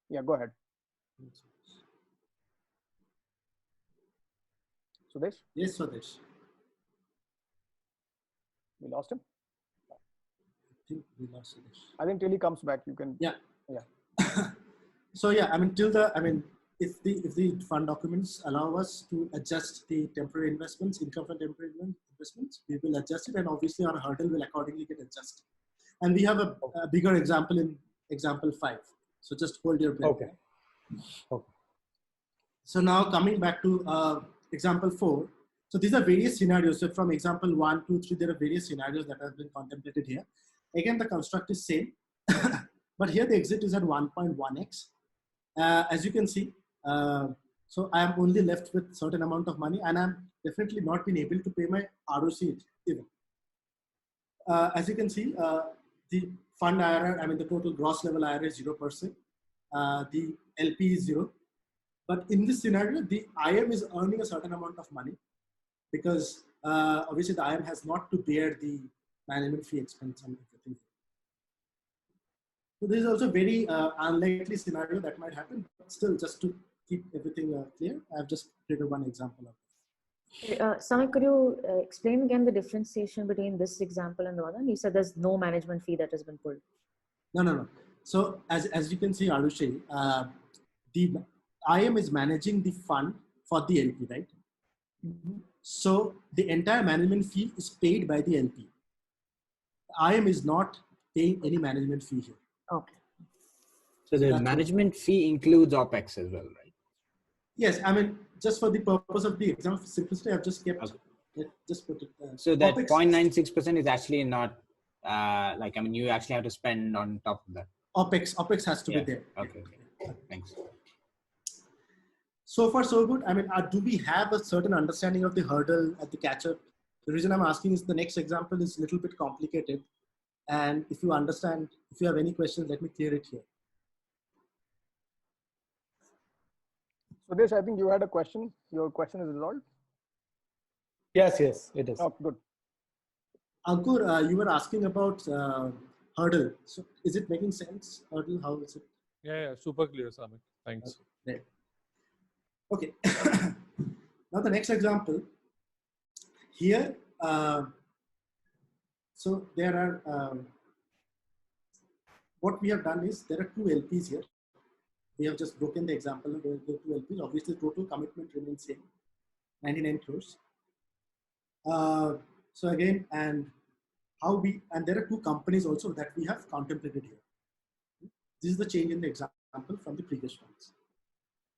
Yeah, go ahead. Sudesh? Yes, Swadesh. We lost him. I think we lost Swadesh. I think till he comes back, you can. Yeah. Yeah. So yeah, I mean, if the fund documents allow us to adjust the temporary investments, income from temporary investments, we will adjust it, and obviously our hurdle will accordingly get adjusted. And we have a bigger example in example 5. So just hold your breath. Okay. Okay. So now coming back to example 4. So these are various scenarios. So from example 1, 2, 3, there are various scenarios that have been contemplated here. Again, the construct is same, but here the exit is at 1.1x. As you can see, so I am only left with certain amount of money, and I'm definitely not been able to pay my ROC even. As you can see, the fund IRR, I mean the total gross level IRR is 0%. The LP is 0. But in this scenario, the IM is earning a certain amount of money because obviously the IM has not to bear the management fee expense and everything. So this is also very unlikely scenario that might happen. But still, just to keep everything clear, I've just created one example of this. Samik, could you explain again the differentiation between this example and the other? You said there's no management fee that has been pulled. No. So as you can see, Arushi, the IM is managing the fund for the LP, right? Mm-hmm. So the entire management fee is paid by the LP. IM is not paying any management fee here. Okay. So the management fee includes OPEX as well, right? Yes, I mean, just for the purpose of the example simplicity, I've just kept, just put it. So that OPEX 0.96% is actually not, you actually have to spend on top of that. OPEX has to be there. Okay. Thanks. So far, so good. I mean, do we have a certain understanding of the hurdle at the catch-up? The reason I'm asking is the next example is a little bit complicated. And if you understand, if you have any questions, let me clear it here. Sudesh, I think you had a question. Your question is resolved? Yes, it is. Oh, good. Ankur, you were asking about hurdle. So is it making sense? Hurdle, how is it? Yeah, super clear, Samik. Thanks. Okay. Now the next example here. So there are, what we have done is there are 2 LPs here. We have just broken the example of the 2 LPs. Obviously, total commitment remains same, 99 crores. So again, and there are 2 companies also that we have contemplated here. This is the change in the example from the previous ones.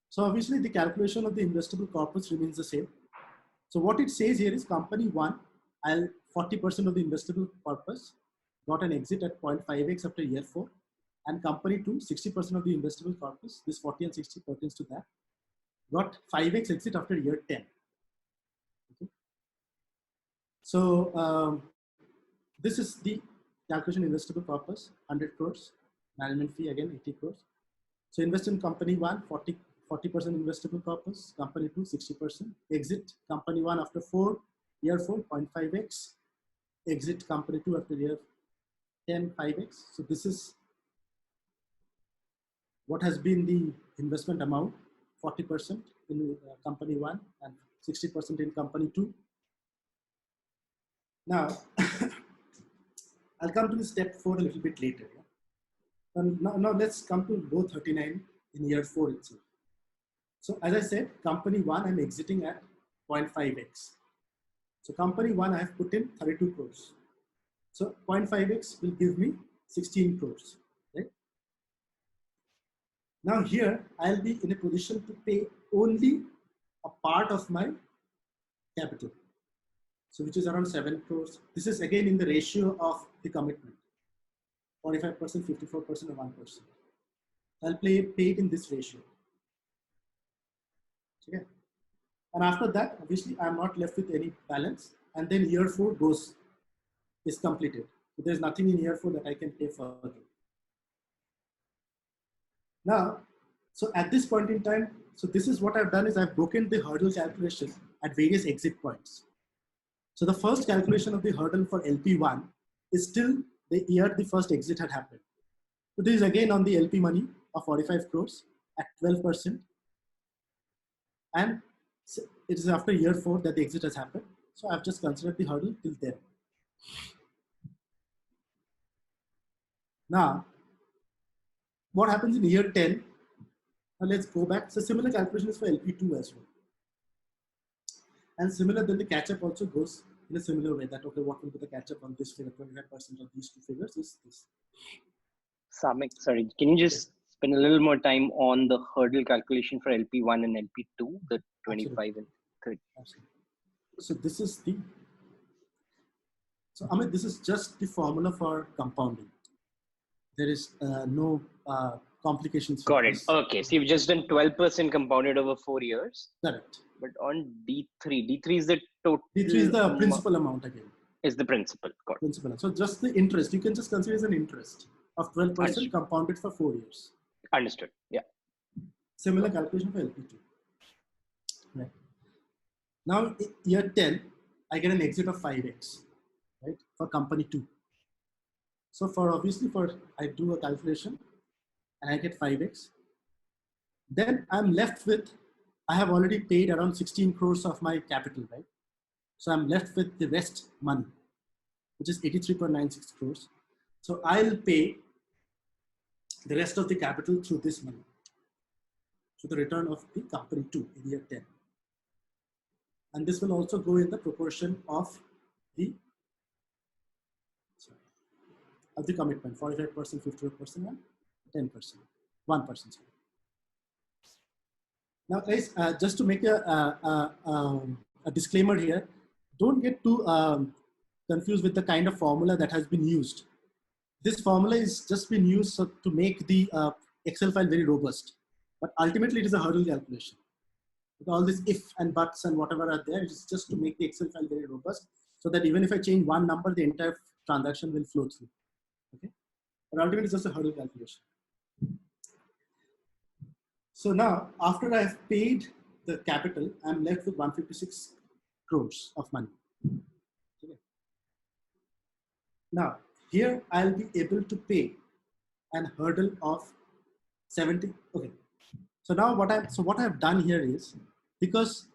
So obviously the calculation of the investable corpus remains the same. So what it says here is company 1, 40% of the investable corpus got an exit at 0.5x after year 4, and company 2, 60% of the investable corpus, this 40 and 60 pertains to that, got 5x exit after year 10. Okay. So this is the calculation investable corpus, 100 crores, management fee again 80 crores. So invest in company 1, 40% investable corpus, company 2, 60%. Exit company 1 after year 4, 0.5x. Exit company 2 after year 10, 5x. So this is what has been the investment amount, 40% in company 1 and 60% in company 2. Now, I'll come to the step 4 a little bit later. Yeah? Now let's come to row 39 in year 4 itself. So as I said, company 1, I'm exiting at 0.5x. So company 1, I have put in 32 crores. So 0.5x will give me 16 crores. Right? Now here, I'll be in a position to pay only a part of my capital. So which is around 7 crores. This is again in the ratio of the commitment. 45%, 54%, or 1%. I'll pay it in this ratio. Okay. And after that, obviously, I'm not left with any balance. And then year 4 is completed. So there's nothing in year 4 that I can pay further. Now, so at this point in time, so this is what I've done is I've broken the hurdle calculation at various exit points. So the first calculation of the hurdle for LP1 is still the year the first exit had happened. So this is again on the LP money of 45 crores. at 12%. And it is after year 4 that the exit has happened. So I've just considered the hurdle till there. Now, what happens in year 10? Now let's go back. So similar calculation is for LP2 as well. And similar, then the catch-up also goes in a similar way that, okay, what will be the catch-up on this figure? 25% of these two figures is this. Samik, sorry, can you just spend a little more time on the hurdle calculation for LP1 and LP2, the 25 Absolutely. and 30? Absolutely. So this is the, so Amit, this is just the formula for compounding. There is no complications. Got it. Okay, so you've just done 12% compounded over 4 years. Correct. But on D3 is the total. D3 is the principal amount again. Is the principal. Got it. Principal. So just the interest, you can just consider as an interest of 12% compounded for 4 years. Understood. Yeah. Similar calculation for LP2. Right. Now, year 10, I get an exit of 5x, right, for company 2. So I do a calculation and I get 5x. Then I'm left with, I have already paid around 16 crores of my capital, right? So I'm left with the rest money, which is 83.96 crores. So I'll pay the rest of the capital through this money, through the return of the company 2 in year 10. And this will also go in the proportion of the commitment, 45%, 58%, and 10%, 1%. Now, guys, just to make a disclaimer here, don't get too confused with the kind of formula that has been used. This formula is just been used to make the Excel file very robust, but ultimately it is a hurdle calculation. With all this if and buts and whatever are there, it is just to make the Excel file very robust, so that even if I change one number, the entire transaction will flow through. Okay, but ultimately it's just a hurdle calculation. So now, after I have paid the capital, I'm left with 156 crores of money. Okay. Now, here I'll be able to pay an hurdle of 70. Okay. So now what I've done here is, because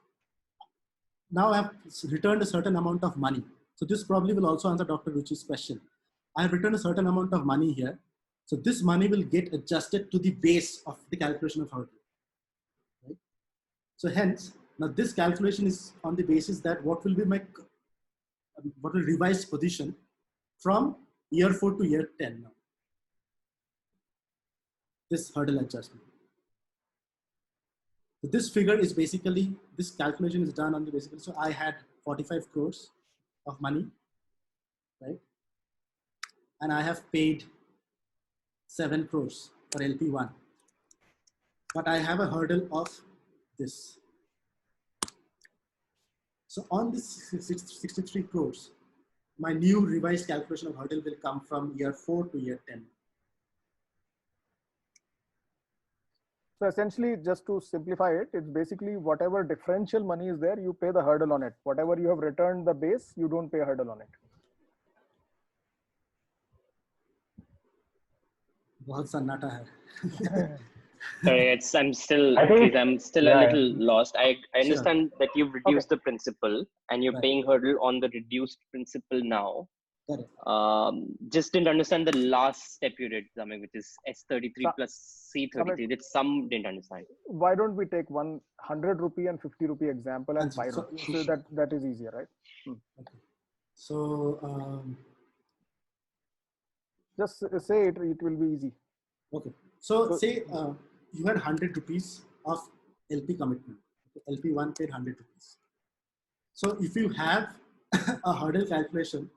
now I've returned a certain amount of money. So this probably will also answer Dr. Ruchi's question. I have returned a certain amount of money here. So this money will get adjusted to the base of the calculation of hurdle. Right? So hence, now this calculation is on the basis that what will be my revised position from year 4 to year 10 now. This hurdle adjustment. So this figure is basically, this calculation is done on the basically, so I had 45 crores of money, right? And I have paid 7 crores for LP1. But I have a hurdle of this. So on this 63 crores, my new revised calculation of hurdle will come from year 4 to year 10. So essentially, just to simplify it, it's basically whatever differential money is there, you pay the hurdle on it. Whatever you have returned the base, you don't pay a hurdle on it. बहुत सन्नाटा है. Sorry, I'm still a little lost. I understand that you've reduced the principal and you're paying hurdle on the reduced principal now. Just didn't understand the last step you did, Samik, which is S33 plus C33. That some didn't understand. Why don't we take 100 rupee and 50 rupee example and 5 rupees? So that is easier, right? Okay. So just say it will be easy. Okay. So say you had 100 rupees of LP commitment. Okay. LP1 paid 100 rupees. So if you have a hurdle calculation,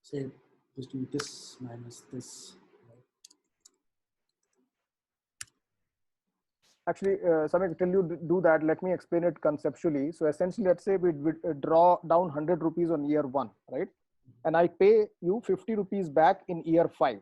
say just do this minus this. Actually, Samik, till you do that, let me explain it conceptually. So essentially, let's say we draw down 100 rupees on year 1, right? And I pay you 50 rupees back in year 5.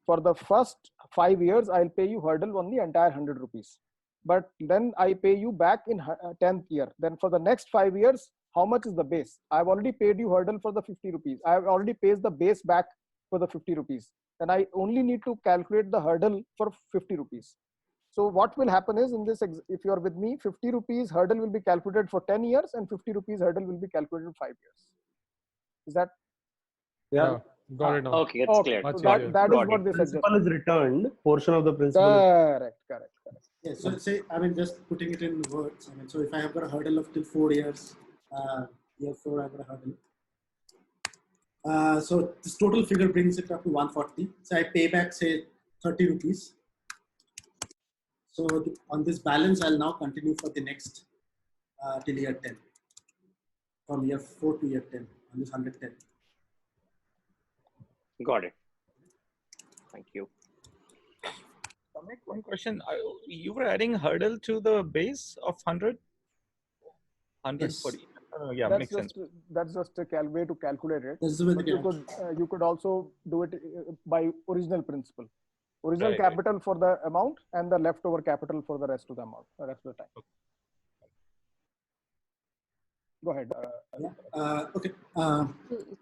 For the first 5 years, I'll pay you hurdle on the entire 100 rupees. but then I pay you back in 10th year. Then for the next 5 years, how much is the base? I've already paid you hurdle for the 50 rupees. I've already paid the base back for the 50 rupees. Then I only need to calculate the hurdle for 50 rupees. So what will happen is, in this, if you are with me, 50 rupees hurdle will be calculated for 10 years and 50 rupees hurdle will be calculated for 5 years. Is that? Yeah. Got it now. Okay, it's clear. So that is what this principal is returned. Portion of the principal. Correct. Yes. So say, I mean, just putting it in words. I mean, so if I have got a hurdle of till 4 years, year 4 I've got a hurdle. So this total figure brings it up to 140. So I pay back, say, 30 rupees. So on this balance, I'll now continue for the next till year 10. From year 4 to year 10 on this 110. Got it. Thank you. One question. You were adding hurdle to the base of 100? 140. Yes. Yeah, that's makes just, sense. That's just a way to calculate it. That's the way but you could also do it by original principle. Original capital for the amount and the leftover capital for the rest of the amount, the rest of the time. Okay. Go ahead. Okay.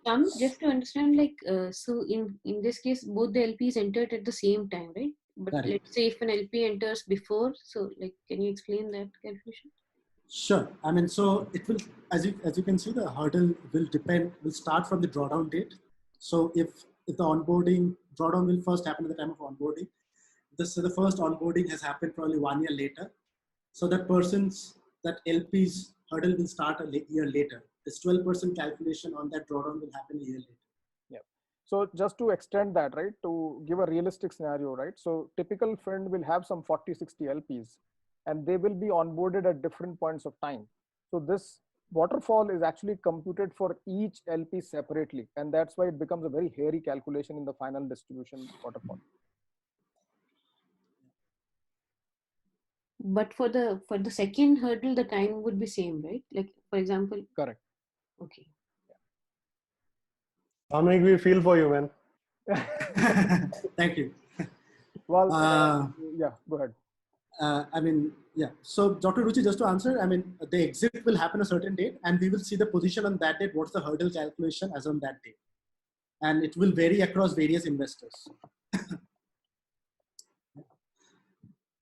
Tom, just to understand, like, so in this case, both the LPs entered at the same time, right? But Correct. let's say if an LP enters before, so like, can you explain that calculation? Sure. I mean, so it will, as you can see, the hurdle will start from the drawdown date. So if the onboarding drawdown will first happen at the time of onboarding, so the first onboarding has happened probably 1 year later. So that LP's hurdle will start a year later. This 12% calculation on that drawdown will happen a year later. Yeah. So just to extend that, right, to give a realistic scenario, right? So typical fund will have some 40, 60 LPs, and they will be onboarded at different points of time. So this waterfall is actually computed for each LP separately, and that's why it becomes a very hairy calculation in the final distribution waterfall. But for the second hurdle, the time would be same, right? Like, for example. Correct. Okay. I'll make me feel for you, man. Thank you. Well, yeah, go ahead. I mean, yeah. So Dr. Ruchi, just to answer, I mean, the exit will happen a certain date, and we will see the position on that date. What's the hurdle calculation as on that date? And it will vary across various investors.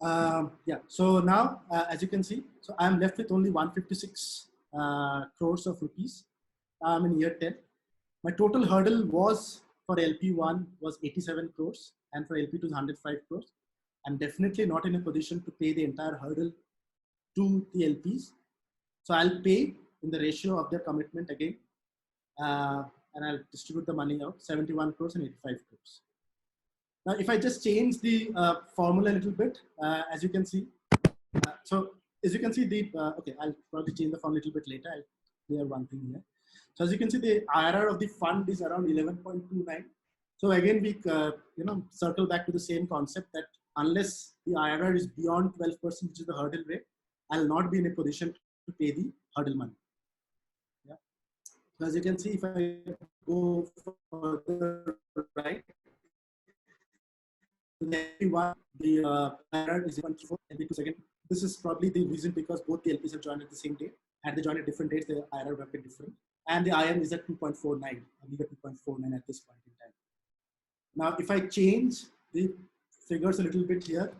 Yeah. So now, as you can see, so I'm left with only 156 crores of rupees. I'm in year 10. My total hurdle was for LP1 was 87 crores, and for LP2 is 105 crores. I'm definitely not in a position to pay the entire hurdle to the LPs. So I'll pay in the ratio of their commitment again, and I'll distribute the money out, 71 crores and 85 crores. Now, if I just change the formula a little bit, as you can see, so as you can see, okay, I'll probably change the formula a little bit later. I'll clear one thing here. So as you can see, the IRR of the fund is around 11.29. So again, we circle back to the same concept that unless the IRR is beyond 12%, which is the hurdle rate, I'll not be in a position to pay the hurdle money. Yeah. So as you can see, if I go further right, the IRR is 1.4 LP2 second. This is probably the reason because both the LPs have joined at the same date. Had they joined at different dates, the IRR would have been different. And the IM is at 2.49. I'm at 2.49 at this point in time. Now, if I change the figures a little bit here,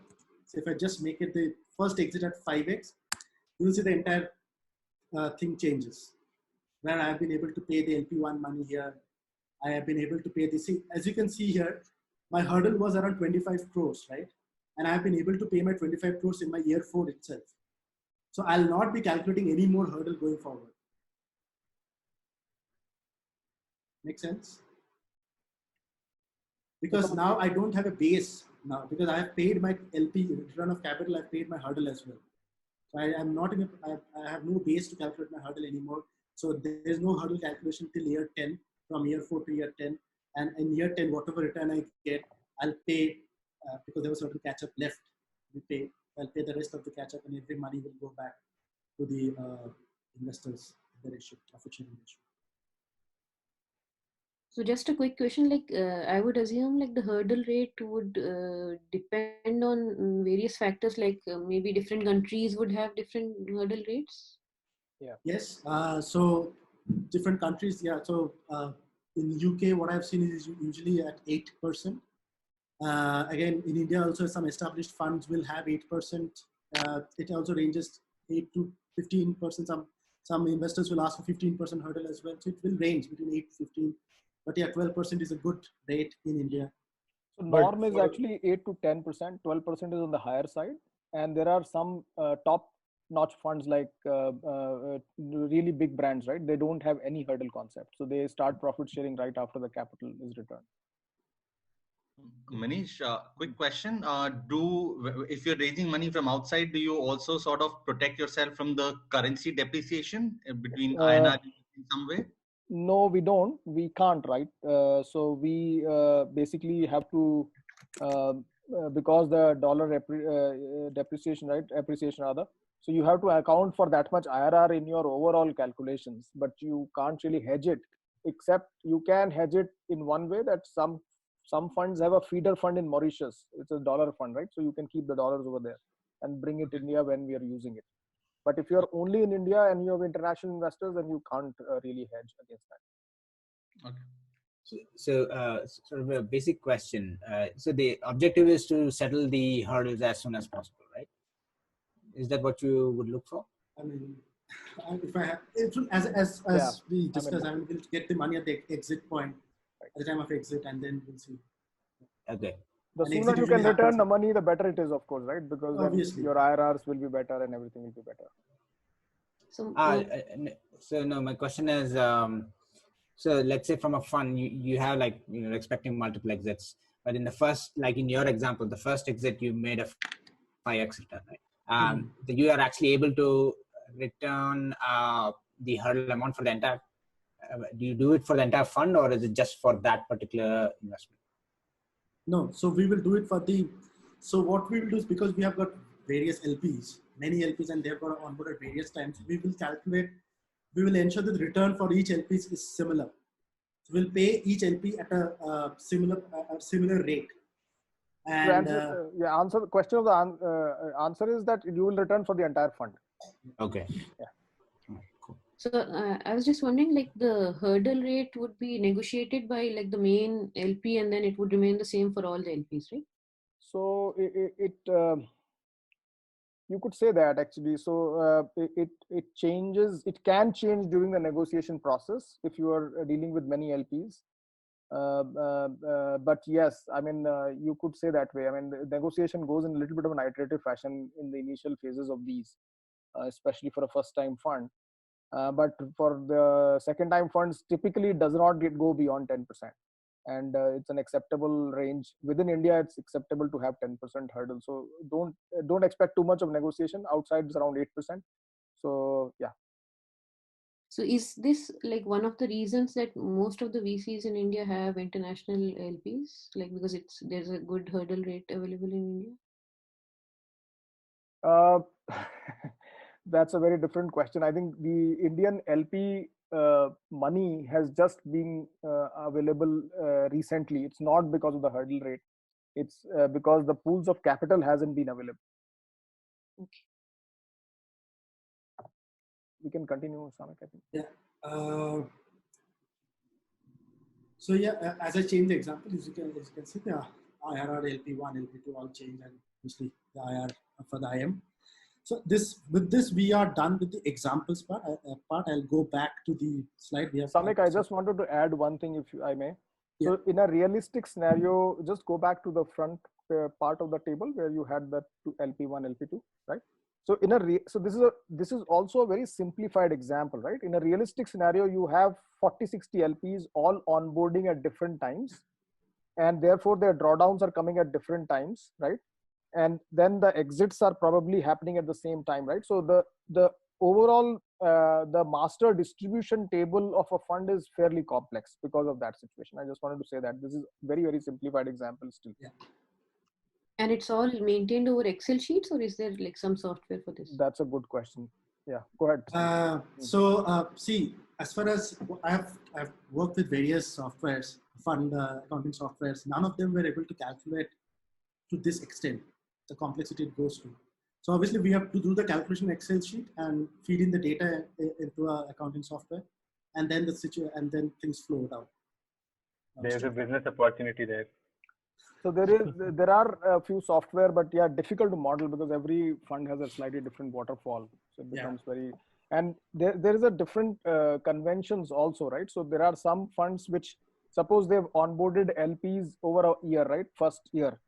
so if I just make it the first exit at 5x, you will see the entire thing changes. Where I have been able to pay the LP1 money here. I have been able to pay this. As you can see here, my hurdle was around 25 crores, right? And I have been able to pay my 25 crores in my year 4 itself. So I'll not be calculating any more hurdle going forward. Make sense? Because now I don't have a base now because I have paid my LP return of capital. I've paid my hurdle as well. So I am not in I have no base to calculate my hurdle anymore. So there is no hurdle calculation till year 10, from year 4 to year 10. And in year 10, whatever return I get, I'll pay because there was certain catch up left. I'll pay the rest of the catch up, and every money will go back to the investors, the ratio, profit sharing ratio. So just a quick question, like I would assume like the hurdle rate would depend on various factors, like maybe different countries would have different hurdle rates. Yeah. Yes. So different countries. Yeah. So in UK, what I've seen is usually at 8%. Again, in India, also some established funds will have 8%. It also ranges 8 to 15%. Some investors will ask for 15% hurdle as well. So it will range between 8 to 15. But yeah, 12% is a good rate in India. So norm is actually 8 to 10%. 12% is on the higher side, and there are some top-notch funds like really big brands, right? They don't have any hurdle concept, so they start profit sharing right after the capital is returned. Manish, quick question. If you're raising money from outside, do you also sort of protect yourself from the currency depreciation between INR in some way? No, we don't. We can't, right? So we basically have to, because the dollar depreciation, right? Appreciation rather. So you have to account for that much IRR in your overall calculations, but you can't really hedge it. Except you can hedge it in one way, that some funds have a feeder fund in Mauritius. It's a dollar fund, right? So you can keep the dollars over there and bring it to India when we are using it. But if you're only in India and you have international investors, then you can't really hedge against that. Okay. So sort of a basic question. So the objective is to settle the hurdles as soon as possible, right? Is that what you would look for? I mean, if I have, as we discussed, I will get the money at the exit point, at the time of exit, and then we'll see. Okay. The sooner you can return the money, the better it is, of course, right? Because then your IRRs will be better and everything will be better. So no, my question is, so let's say from a fund, you have like, expecting multiple exits, but in the first, like in your example, the first exit, you made a 5x return, right? You are actually able to return the hurdle amount for the entire, do you do it for the entire fund, or is it just for that particular investment? No, so we will do it for the, so what we will do is, because we have got various LPs, many LPs, and they've got onboard at various times, we will calculate, we will ensure that the return for each LP is similar. So we'll pay each LP at a similar rate. And answer the question of the answer is that you will return for the entire fund. Okay. Yeah. So I was just wondering, like the hurdle rate would be negotiated by like the main LP, and then it would remain the same for all the LPs, right? So you could say that actually. So it changes. It can change during the negotiation process if you are dealing with many LPs. But yes, I mean, you could say that way. I mean, the negotiation goes in a little bit of an iterative fashion in the initial phases of these, especially for a first-time fund. But for the second-time funds, typically it does not go beyond 10%, and it's an acceptable range within India. It's acceptable to have 10% hurdle. So don't expect too much of negotiation. Outside it's around 8%. So yeah. So is this like one of the reasons that most of the VCs in India have international LPs, like because there's a good hurdle rate available in India? That's a very different question. I think the Indian LP money has just been available recently. It's not because of the hurdle rate. It's because the pools of capital hasn't been available. Okay. We can continue, Samik, I think. Yeah. So yeah, as I change the example, as you can see, the IRR, LP1, LP2 all change, and obviously the IR for the IM. So with this, we are done with the examples part. I'll go back to the slide. We have Samik, I just wanted to add one thing, if I may. Yeah. So in a realistic scenario, just go back to the front part of the table where you had the LP1, LP2, right? So this is also a very simplified example, right? In a realistic scenario, you have 40-60 LPs all onboarding at different times, and therefore their drawdowns are coming at different times, right? And then the exits are probably happening at the same time, right? So the overall the master distribution table of a fund is fairly complex because of that situation. I just wanted to say that this is very, very simplified example still. Yeah. And it's all maintained over Excel sheets, or is there like some software for this? That's a good question. Yeah, go ahead. So see, as far as I've worked with various softwares, fund accounting softwares, none of them were able to calculate to this extent the complexity it goes to. So obviously we have to do the calculation Excel sheet and feed in the data into our accounting software, and then and then things flow down. There's a business opportunity there. So there are a few software, but yeah, difficult to model because every fund has a slightly different waterfall. So it becomes very, and there is a different conventions also, right? So there are some funds which, suppose they've onboarded LPs over a year, right? First year.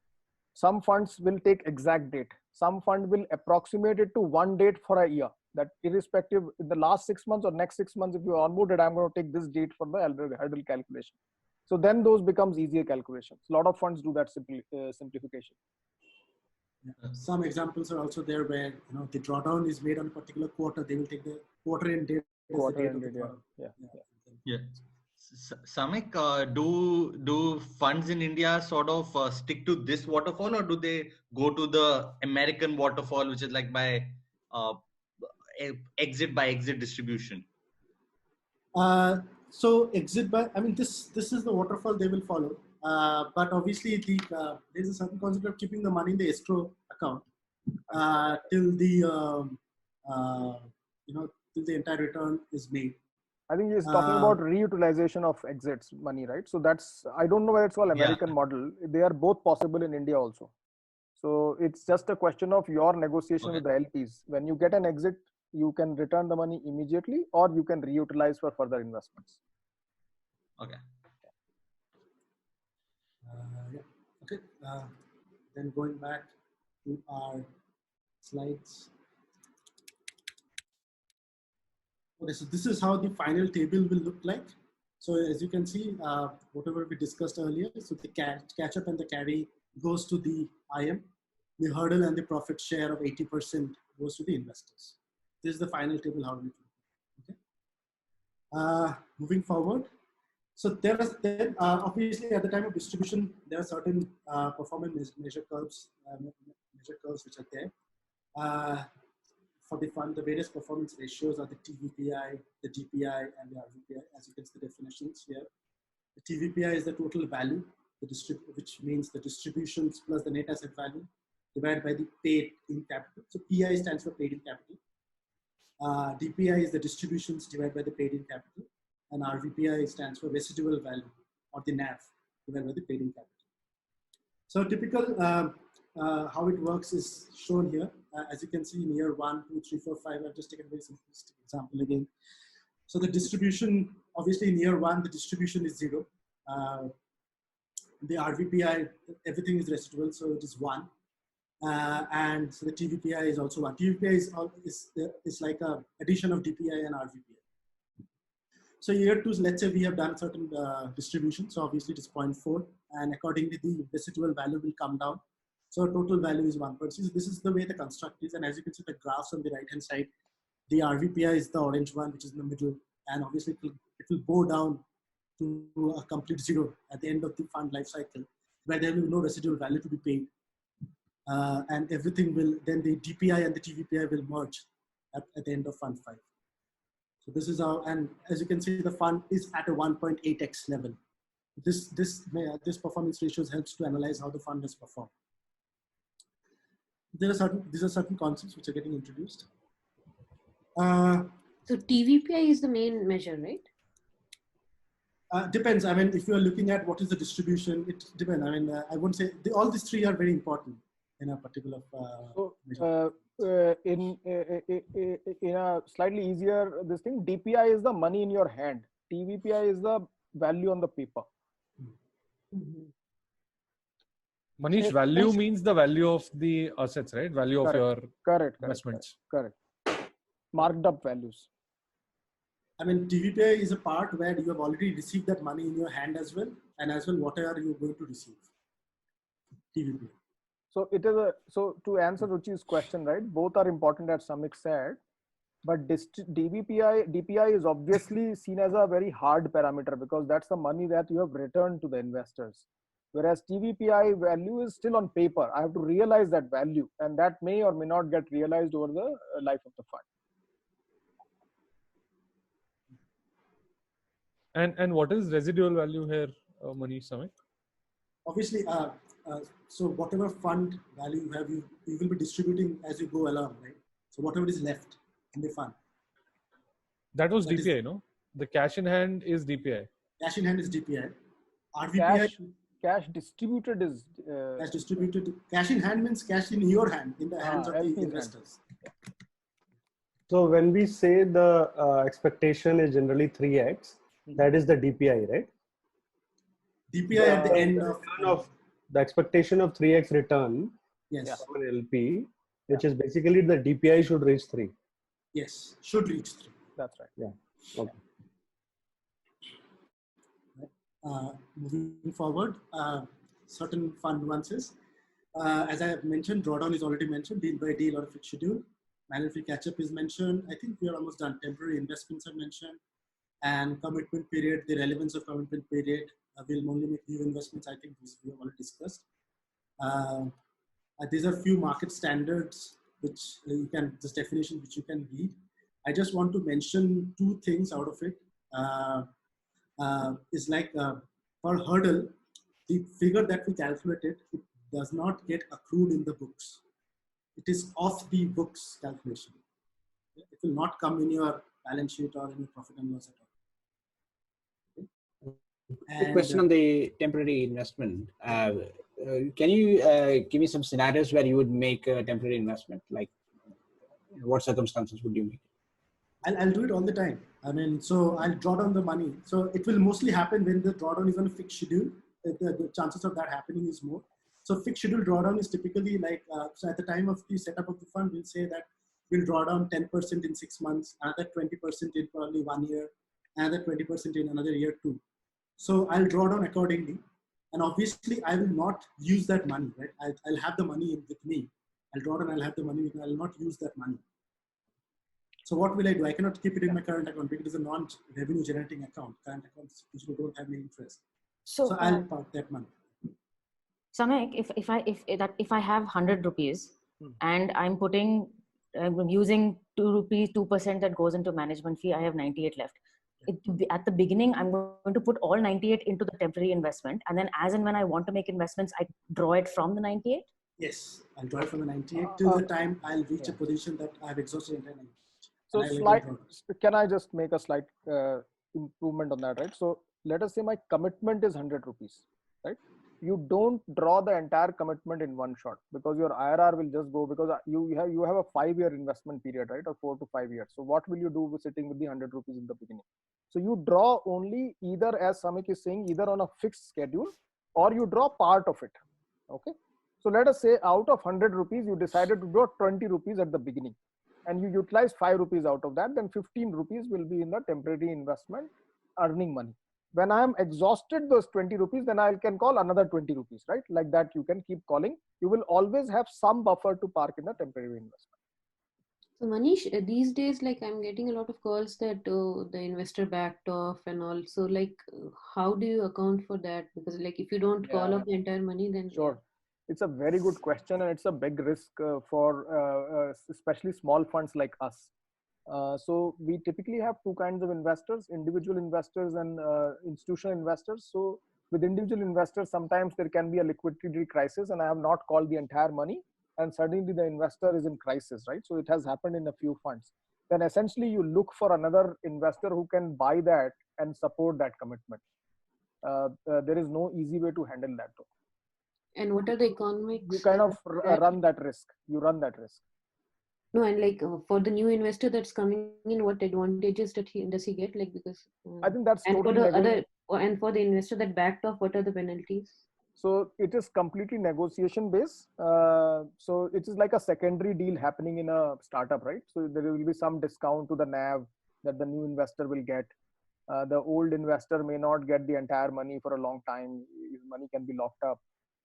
Some funds will take exact date. Some fund will approximate it to one date for a year. That irrespective, in the last 6 months or next 6 months, if you onboarded, I'm going to take this date for the hurdle calculation. So then those becomes easier calculations. A lot of funds do that simplification. Some examples are also there where the drawdown is made on a particular quarter. They will take the quarter end date. Yeah. Samik, do funds in India sort of stick to this waterfall, or do they go to the American waterfall, which is like by exit distribution? So exit by, I mean, this is the waterfall they will follow. But obviously there's a certain concept of keeping the money in the escrow account till the till the entire return is made. I think he's talking about reutilization of exits money, right? So that's, I don't know whether it's called American model. They are both possible in India also. So it's just a question of your negotiation with the LPs. When you get an exit, you can return the money immediately, or you can reutilize for further investments. Okay. Okay. Then going back to our slides. Okay, so this is how the final table will look like. So as you can see, whatever we discussed earlier, so the catch up and the carry goes to the IM. The hurdle and the profit share of 80% goes to the investors. This is the final table how it looks. Okay. Moving forward. So there is then obviously at the time of distribution, there are certain performance measure curves which are there. For the fund, the various performance ratios are the TVPI, the DPI, and the RVPI, as you can see the definitions here. The TVPI is the total value, which means the distributions plus the net asset value divided by the paid in capital. So PI stands for paid in capital. DPI is the distributions divided by the paid in capital. And RVPI stands for residual value, or the NAV divided by the paid in capital. So typical how it works is shown here. As you can see in year 1, 2, 3, 4, 5, I've just taken a very simplistic example again. So the distribution, obviously in year 1, the distribution is 0. The RVPI, everything is residual, so it is 1. And so the TVPI is also 1. TVPI is like a addition of DPI and RVPI. So year 2, let's say we have done certain distribution. So obviously it is 0.4, and accordingly the residual value will come down. So total value is 1%. So this is the way the construct is. And as you can see the graphs on the right hand side, the RVPI is the orange one, which is in the middle. And obviously it will go down to a complete 0 at the end of the fund life cycle, where there will be no residual value to be paid. And everything will, then the DPI and the TVPI will merge at the end of fund 5. So this is how, and as you can see, the fund is at a 1.8x level. This performance ratios helps to analyze how the fund has performed. These are certain concepts which are getting introduced. So TVPI is the main measure, right? Depends. I mean, if you are looking at what is the distribution, it depends. I mean, I wouldn't say all these three are very important in a particular. In a slightly easier this thing, DPI is the money in your hand. TVPI is the value on the paper. Manish, value means the value of the assets, right? Value of your investments. Correct. Marked up values. I mean, TVPI is a part where you have already received that money in your hand as well, and as well, what are you going to receive? TVPI. So it is so to answer Ruchi's question, right? Both are important, as Samik said, but DPI is obviously seen as a very hard parameter because that's the money that you have returned to the investors. Whereas TVPI value is still on paper. I have to realize that value, and that may or may not get realized over the life of the fund. And what is residual value here, Manish Samay? Obviously, so whatever fund value you have, you will be distributing as you go along, right? So whatever is left in the fund. That was DPI, no? The cash in hand is DPI. Cash in hand is DPI. RVPI. Cash distributed is. Cash distributed. Cash in hand means cash in your hand, in the hands of the investors. So when we say the expectation is generally 3x, that is the DPI, right? DPI at the end of the expectation of 3x return from an LP, which is basically the DPI should reach 3. Yes, should reach 3. That's right. Yeah. Okay. Moving forward, certain fund nuances. As I have mentioned, drawdown is already mentioned, deal by deal or fixed schedule. Manual fee catch-up is mentioned. I think we are almost done. Temporary investments are mentioned. And commitment period, the relevance of commitment period. We'll only make new investments. I think this we have already discussed. These are few market standards, which you can, this definition which you can read. I just want to mention 2 things out of it. Is like per hurdle, the figure that we calculated, it does not get accrued in the books. It is off the books calculation. It will not come in your balance sheet or in your profit and loss at all. Okay. Question on the temporary investment. Can you give me some scenarios where you would make a temporary investment? Like, what circumstances would you make? I'll do it all the time. I mean, so I'll draw down the money. So it will mostly happen when the drawdown is on a fixed schedule. The chances of that happening is more. So fixed schedule drawdown is typically like, so at the time of the setup of the fund, we'll say that we'll draw down 10% in 6 months, another 20% in probably 1 year, another 20% in another year too. So I'll draw down accordingly. And obviously I will not use that money, right? I'll have the money with me. I'll draw down, I'll have the money with me. I'll not use that money. So what will I do? I cannot keep it in my current account because it's a non-revenue generating account. Current accounts usually don't have any interest. So I'll park that money. Samek, if I have 100 rupees and I'm using 2 rupees, 2% that goes into management fee, I have 98 left. At the beginning, I'm going to put all 98 into the temporary investment, and then as and when I want to make investments, I draw it from the 98. Yes, I'll draw it from the 98 till the time I'll reach a position that I've exhausted entire 98. So can I just make a slight improvement on that, right? So let us say my commitment is 100 rupees, right? You don't draw the entire commitment in one shot because your IRR will just go, because you have a 5-year investment period, right? Or 4 to 5 years. So what will you do with sitting with the 100 rupees in the beginning? So you draw only either, as Samik is saying, either on a fixed schedule or you draw part of it. Okay. So let us say out of 100 rupees, you decided to draw 20 rupees at the beginning, and you utilize 5 rupees out of that, then 15 rupees will be in the temporary investment earning money. When I am exhausted those 20 rupees, then I can call another 20 rupees, right? Like that, you can keep calling. You will always have some buffer to park in the temporary investment. So Manish, these days, like I'm getting a lot of calls that the investor backed off and all. So like, how do you account for that? Because like, if you don't call off the entire money, then sure. It's a very good question, and it's a big risk for especially small funds like us. So we typically have 2 kinds of investors: individual investors and institutional investors. So with individual investors, sometimes there can be a liquidity crisis, and I have not called the entire money, and suddenly the investor is in crisis, right? So it has happened in a few funds. Then essentially you look for another investor who can buy that and support that commitment. There is no easy way to handle that though. And what are the economics? You kind of run that risk. You run that risk. No, and like for the new investor that's coming in, what advantages does he get? Like, because I think that's and totally for the and for the investor that backed off, what are the penalties? So it is completely negotiation based. So it is like a secondary deal happening in a startup, right? So there will be some discount to the NAV that the new investor will get. The old investor may not get the entire money for a long time. His money can be locked up,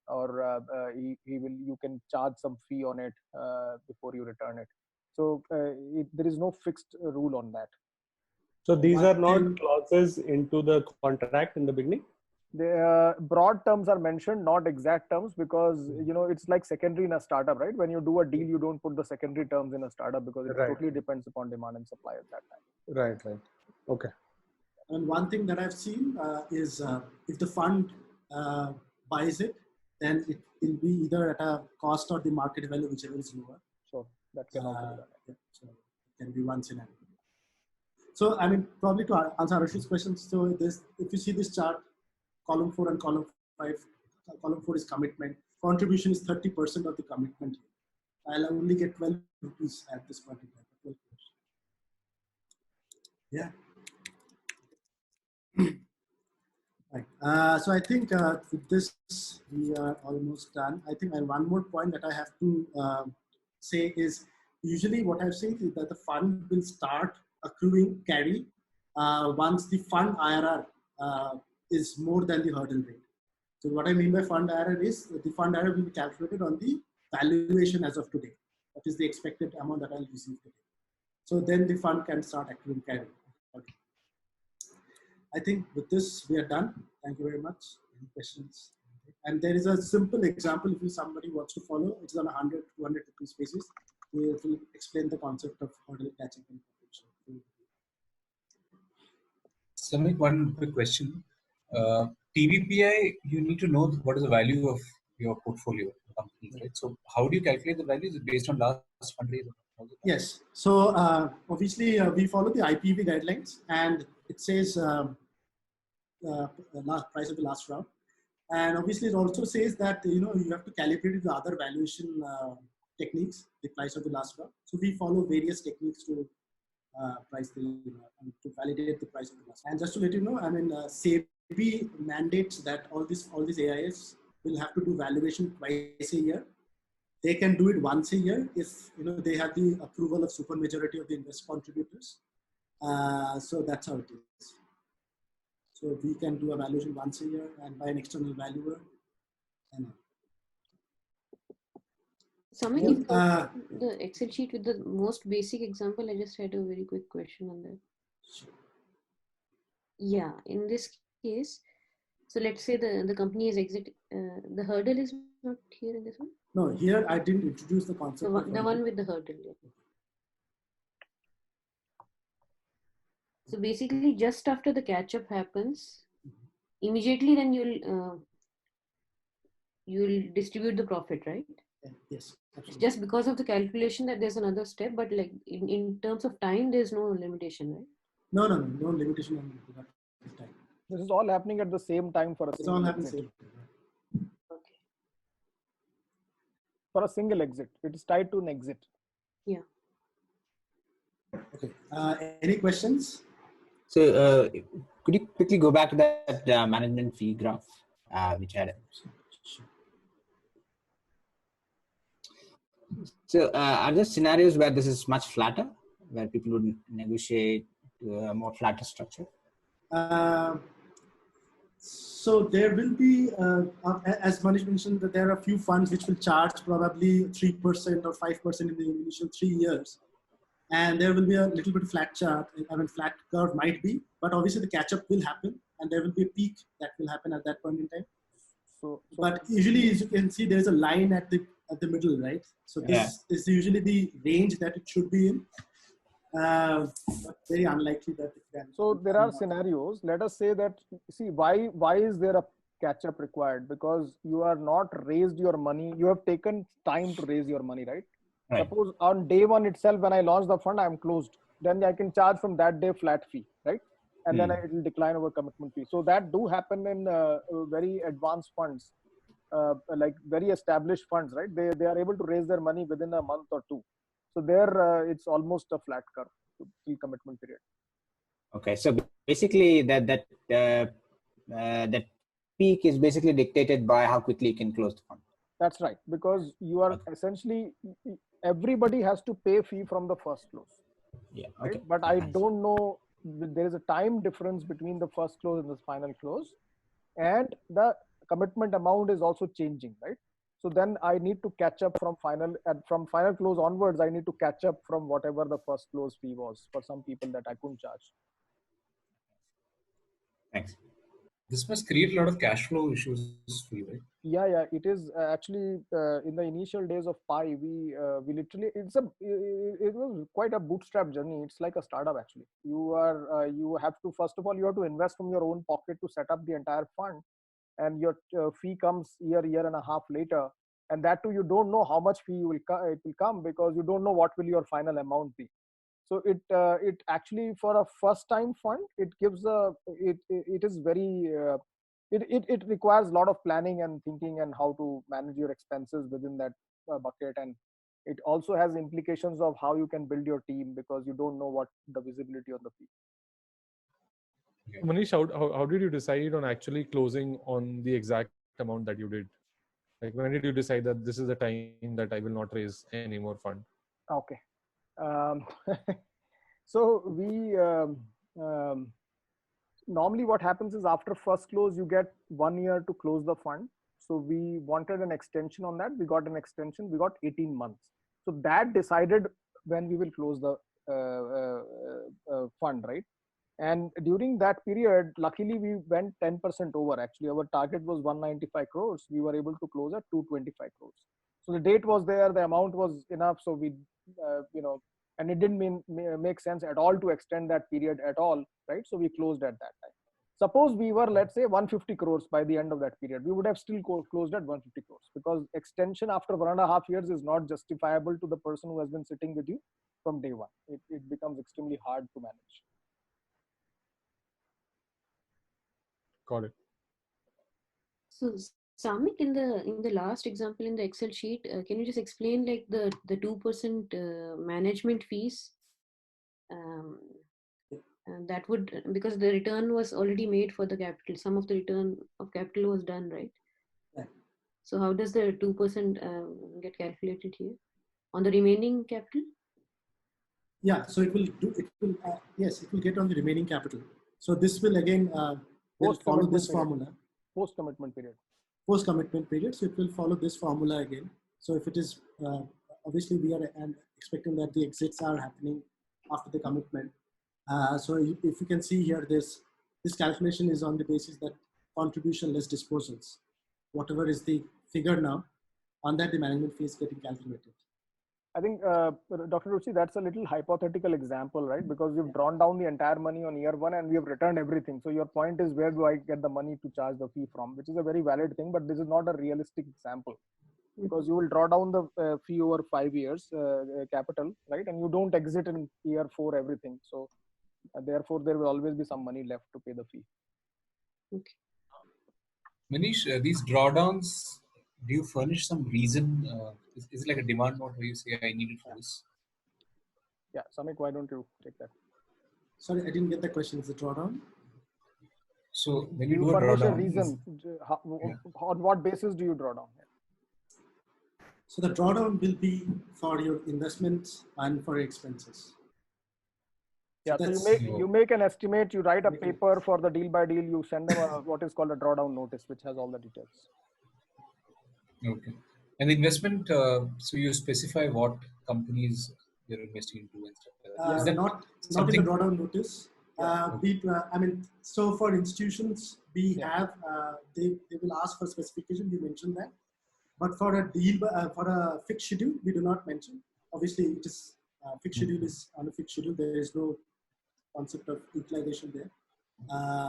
or you can charge some fee on it before you return it. So there is no fixed rule on that. So these are not clauses into the contract in the beginning? The broad terms are mentioned, not exact terms, because it's like secondary in a startup, right? When you do a deal, you don't put the secondary terms in a startup because it totally depends upon demand and supply at that time. Right. Okay. And one thing that I've seen is if the fund buys it, then it will be either at a cost or the market value, whichever is lower. Sure, that can also be done. Yeah, so it can be one scenario. So, I mean, probably to answer Arsh's question, so this, if you see this chart, column 4 and column 5, column 4 is commitment. Contribution is 30% of the commitment. I'll only get 12 rupees at this point in time. Yeah. Right. So I think with this, we are almost done. I think one more point that I have to say is, usually what I've seen is that the fund will start accruing carry once the fund IRR is more than the hurdle rate. So what I mean by fund IRR is that the fund IRR will be calculated on the valuation as of today. That is the expected amount that I'll receive today. So then the fund can start accruing carry. Okay. I think with this, we are done. Thank you very much. Any questions? And there is a simple example if somebody wants to follow. It's on 100, 200 rupees basis. We will explain the concept of hurdle catching and potential. Samik, one quick question. TVPI, you need to know what is the value of your portfolio company, right? So how do you calculate the value? Is it based on last fundraiser? Yes. So obviously we follow the IPV guidelines, and it says last price of the last round. And obviously it also says that, you know, you have to calibrate it with other valuation techniques, the price of the last round. So we follow various techniques to price the, to validate the price of the last. And just to let you know, I mean, SEBI mandates that all these AIFs will have to do valuation twice a year. They can do it once a year if, you know, they have the approval of supermajority of the invest contributors. So that's how it is. So we can do a valuation once a year and by an external valuer. Samik, the Excel sheet with the most basic example, I just had a very quick question on that. Sure. Yeah, in this case, so let's say the company is exit. The hurdle is not here in this one? No, here I didn't introduce the concept. The one with the hurdle. Yeah. So basically, just after the catch-up happens, immediately then you'll distribute the profit, right? Yes. It's just because of the calculation that there's another step, but like in terms of time, there's no limitation, right? No limitation on that time. This is all happening at the same time for a It's all happening same. Okay. For a single exit, it is tied to an exit. Yeah. Okay. Any questions? So could you quickly go back to that management fee graph, which had? So are there scenarios where this is much flatter, where people would negotiate a more flatter structure? So there will be, as Manish mentioned, that there are a few funds which will charge probably 3% or 5% in the initial 3 years. And there will be a little bit of flat chart. I mean, flat curve might be, but obviously the catch up will happen and there will be a peak that will happen at that point in time. But usually, as you can see, there's a line at the middle, right? So this is usually the range that it should be in. But very unlikely that it can. So there are scenarios. Let us say that, see, why is there a catch up required? Because you are not raised your money. You have taken time to raise your money, right? Right. Suppose on day one itself, when I launch the fund, I am closed. Then I can charge from that day flat fee, right? And then it will decline over commitment fee. So that do happen in very advanced funds, like very established funds, right? They are able to raise their money within a month or two. So there, it's almost a flat curve till commitment period. Okay, so basically that peak is basically dictated by how quickly you can close the fund. That's right, because you are essentially, everybody has to pay fee from the first close. Yeah. Right? Okay. But I don't know, there is a time difference between the first close and the final close, and the commitment amount is also changing, right? So then I need to catch up from final close onwards. I need to catch up from whatever the first close fee was for some people that I couldn't charge. Thanks. This must create a lot of cash flow issues for you, right? Yeah, it is actually in the initial days of Pi, we literally it was quite a bootstrap journey. It's like a startup actually. You have to, first of all, you have to invest from your own pocket to set up the entire fund, and your fee comes year and a half later, and that too you don't know how much fee it will come, because you don't know what will your final amount be. So it actually, for a first time fund, it gives it is very it requires a lot of planning and thinking and how to manage your expenses within that bucket, and it also has implications of how you can build your team, because you don't know what the visibility on the fee. Manish, how did you decide on actually closing on the exact amount that you did? Like, when did you decide that this is the time that I will not raise any more fund? Okay. So we normally what happens is, after first close, you get 1 year to close the fund. So we wanted an extension on that. We got an extension. We got 18 months. So that decided when we will close the fund, right? And during that period, luckily we went 10% over. Actually, our target was 195 crores. We were able to close at 225 crores. So the date was there, the amount was enough. So we, and it didn't make sense at all to extend that period at all, right? So we closed at that time. Suppose we were, let's say, 150 crores by the end of that period, we would have still closed at 150 crores, because extension after 1.5 years is not justifiable to the person who has been sitting with you from day one. It becomes extremely hard to manage. Got it. So Samik, in the last example in the Excel sheet, can you just explain like the 2% management fees? That would, because the return was already made for the capital. Some of the return of capital was done, right? Right. So how does the 2% get calculated here on the remaining capital? Yeah, so it will yes, it will get on the remaining capital. So this will again will follow this formula. Post commitment period. Post commitment period. So it will follow this formula again. So if it is obviously we are expecting that the exits are happening after the commitment. So if you can see here, this calculation is on the basis that contribution less disposals. Whatever is the figure now, on that the management fee is getting calculated. I think, Dr. Ruchi, that's a little hypothetical example, right? Because you've drawn down the entire money on year one and we have returned everything. So your point is, where do I get the money to charge the fee from? Which is a very valid thing, but this is not a realistic example, because you will draw down the fee over 5 years capital, right? And you don't exit in year 4 everything. So therefore, there will always be some money left to pay the fee. Okay. Manish, these drawdowns, do you furnish some reason? Is it like a demand note where you say, I need it for this? Yeah, Samik, why don't you take that? Sorry, I didn't get the question. Is it drawdown? So when you do a furnish drawdown, a reason, on what basis do you draw down? So the drawdown will be for your investments and for your expenses. Yeah, so you make an estimate, you write a paper for the deal by deal, you send them what is called a drawdown notice, which has all the details. Okay. And the investment, so you specify what companies you're investing into and stuff like that. Is that not in the drawdown notice. I mean, so for institutions, we have, they will ask for specification, you mentioned that. But for a deal, for a fixed schedule, we do not mention. Obviously, it is fixed schedule is on a fixed schedule. There is no concept of utilization there.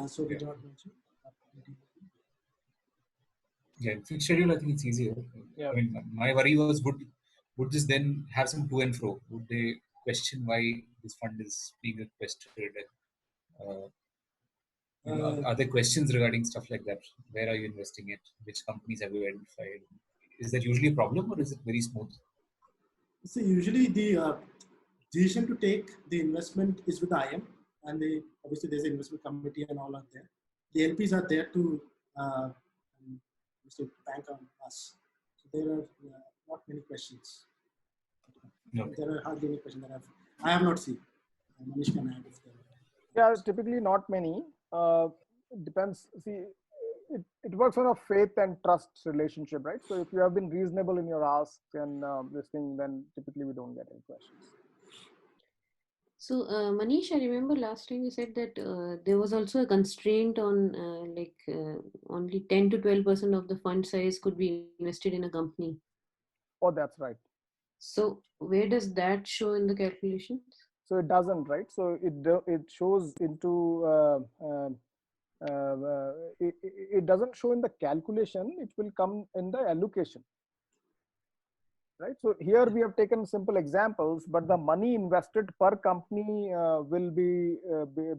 So we do not mention. Yeah, fixed schedule, I think it's easier. Yeah. I mean, my worry was, would this then have some to and fro? Would they question why this fund is being requested? Are there questions regarding stuff like that? Where are you investing it? Which companies have you identified? Is that usually a problem, or is it very smooth? So usually the decision to take the investment is with the IM, and obviously there's an investment committee and all are there. The LPs are there to bank on us. So there are not many questions. Okay. There are hardly any questions that I have not seen. Manish can add if there are. Yeah, typically not many. It depends. See, it works on a faith and trust relationship, right? So if you have been reasonable in your ask and this thing, then typically we don't get any questions. So, Manish, I remember last time you said that there was also a constraint on only 10 to 12% of the fund size could be invested in a company. Oh, that's right. So, where does that show in the calculations? So it doesn't, right? So it shows into it doesn't show in the calculation. It will come in the allocation. Right. So here we have taken simple examples, but the money invested per company will be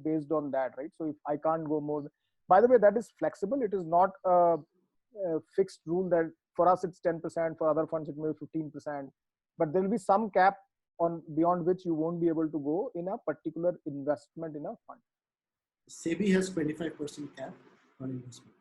based on that, right? So if I can't go more, by the way, that is flexible. It is not a fixed rule that for us it's 10%, for other funds it may be 15%, but there will be some cap on beyond which you won't be able to go in a particular investment in a fund. SEBI has 25% cap on investment.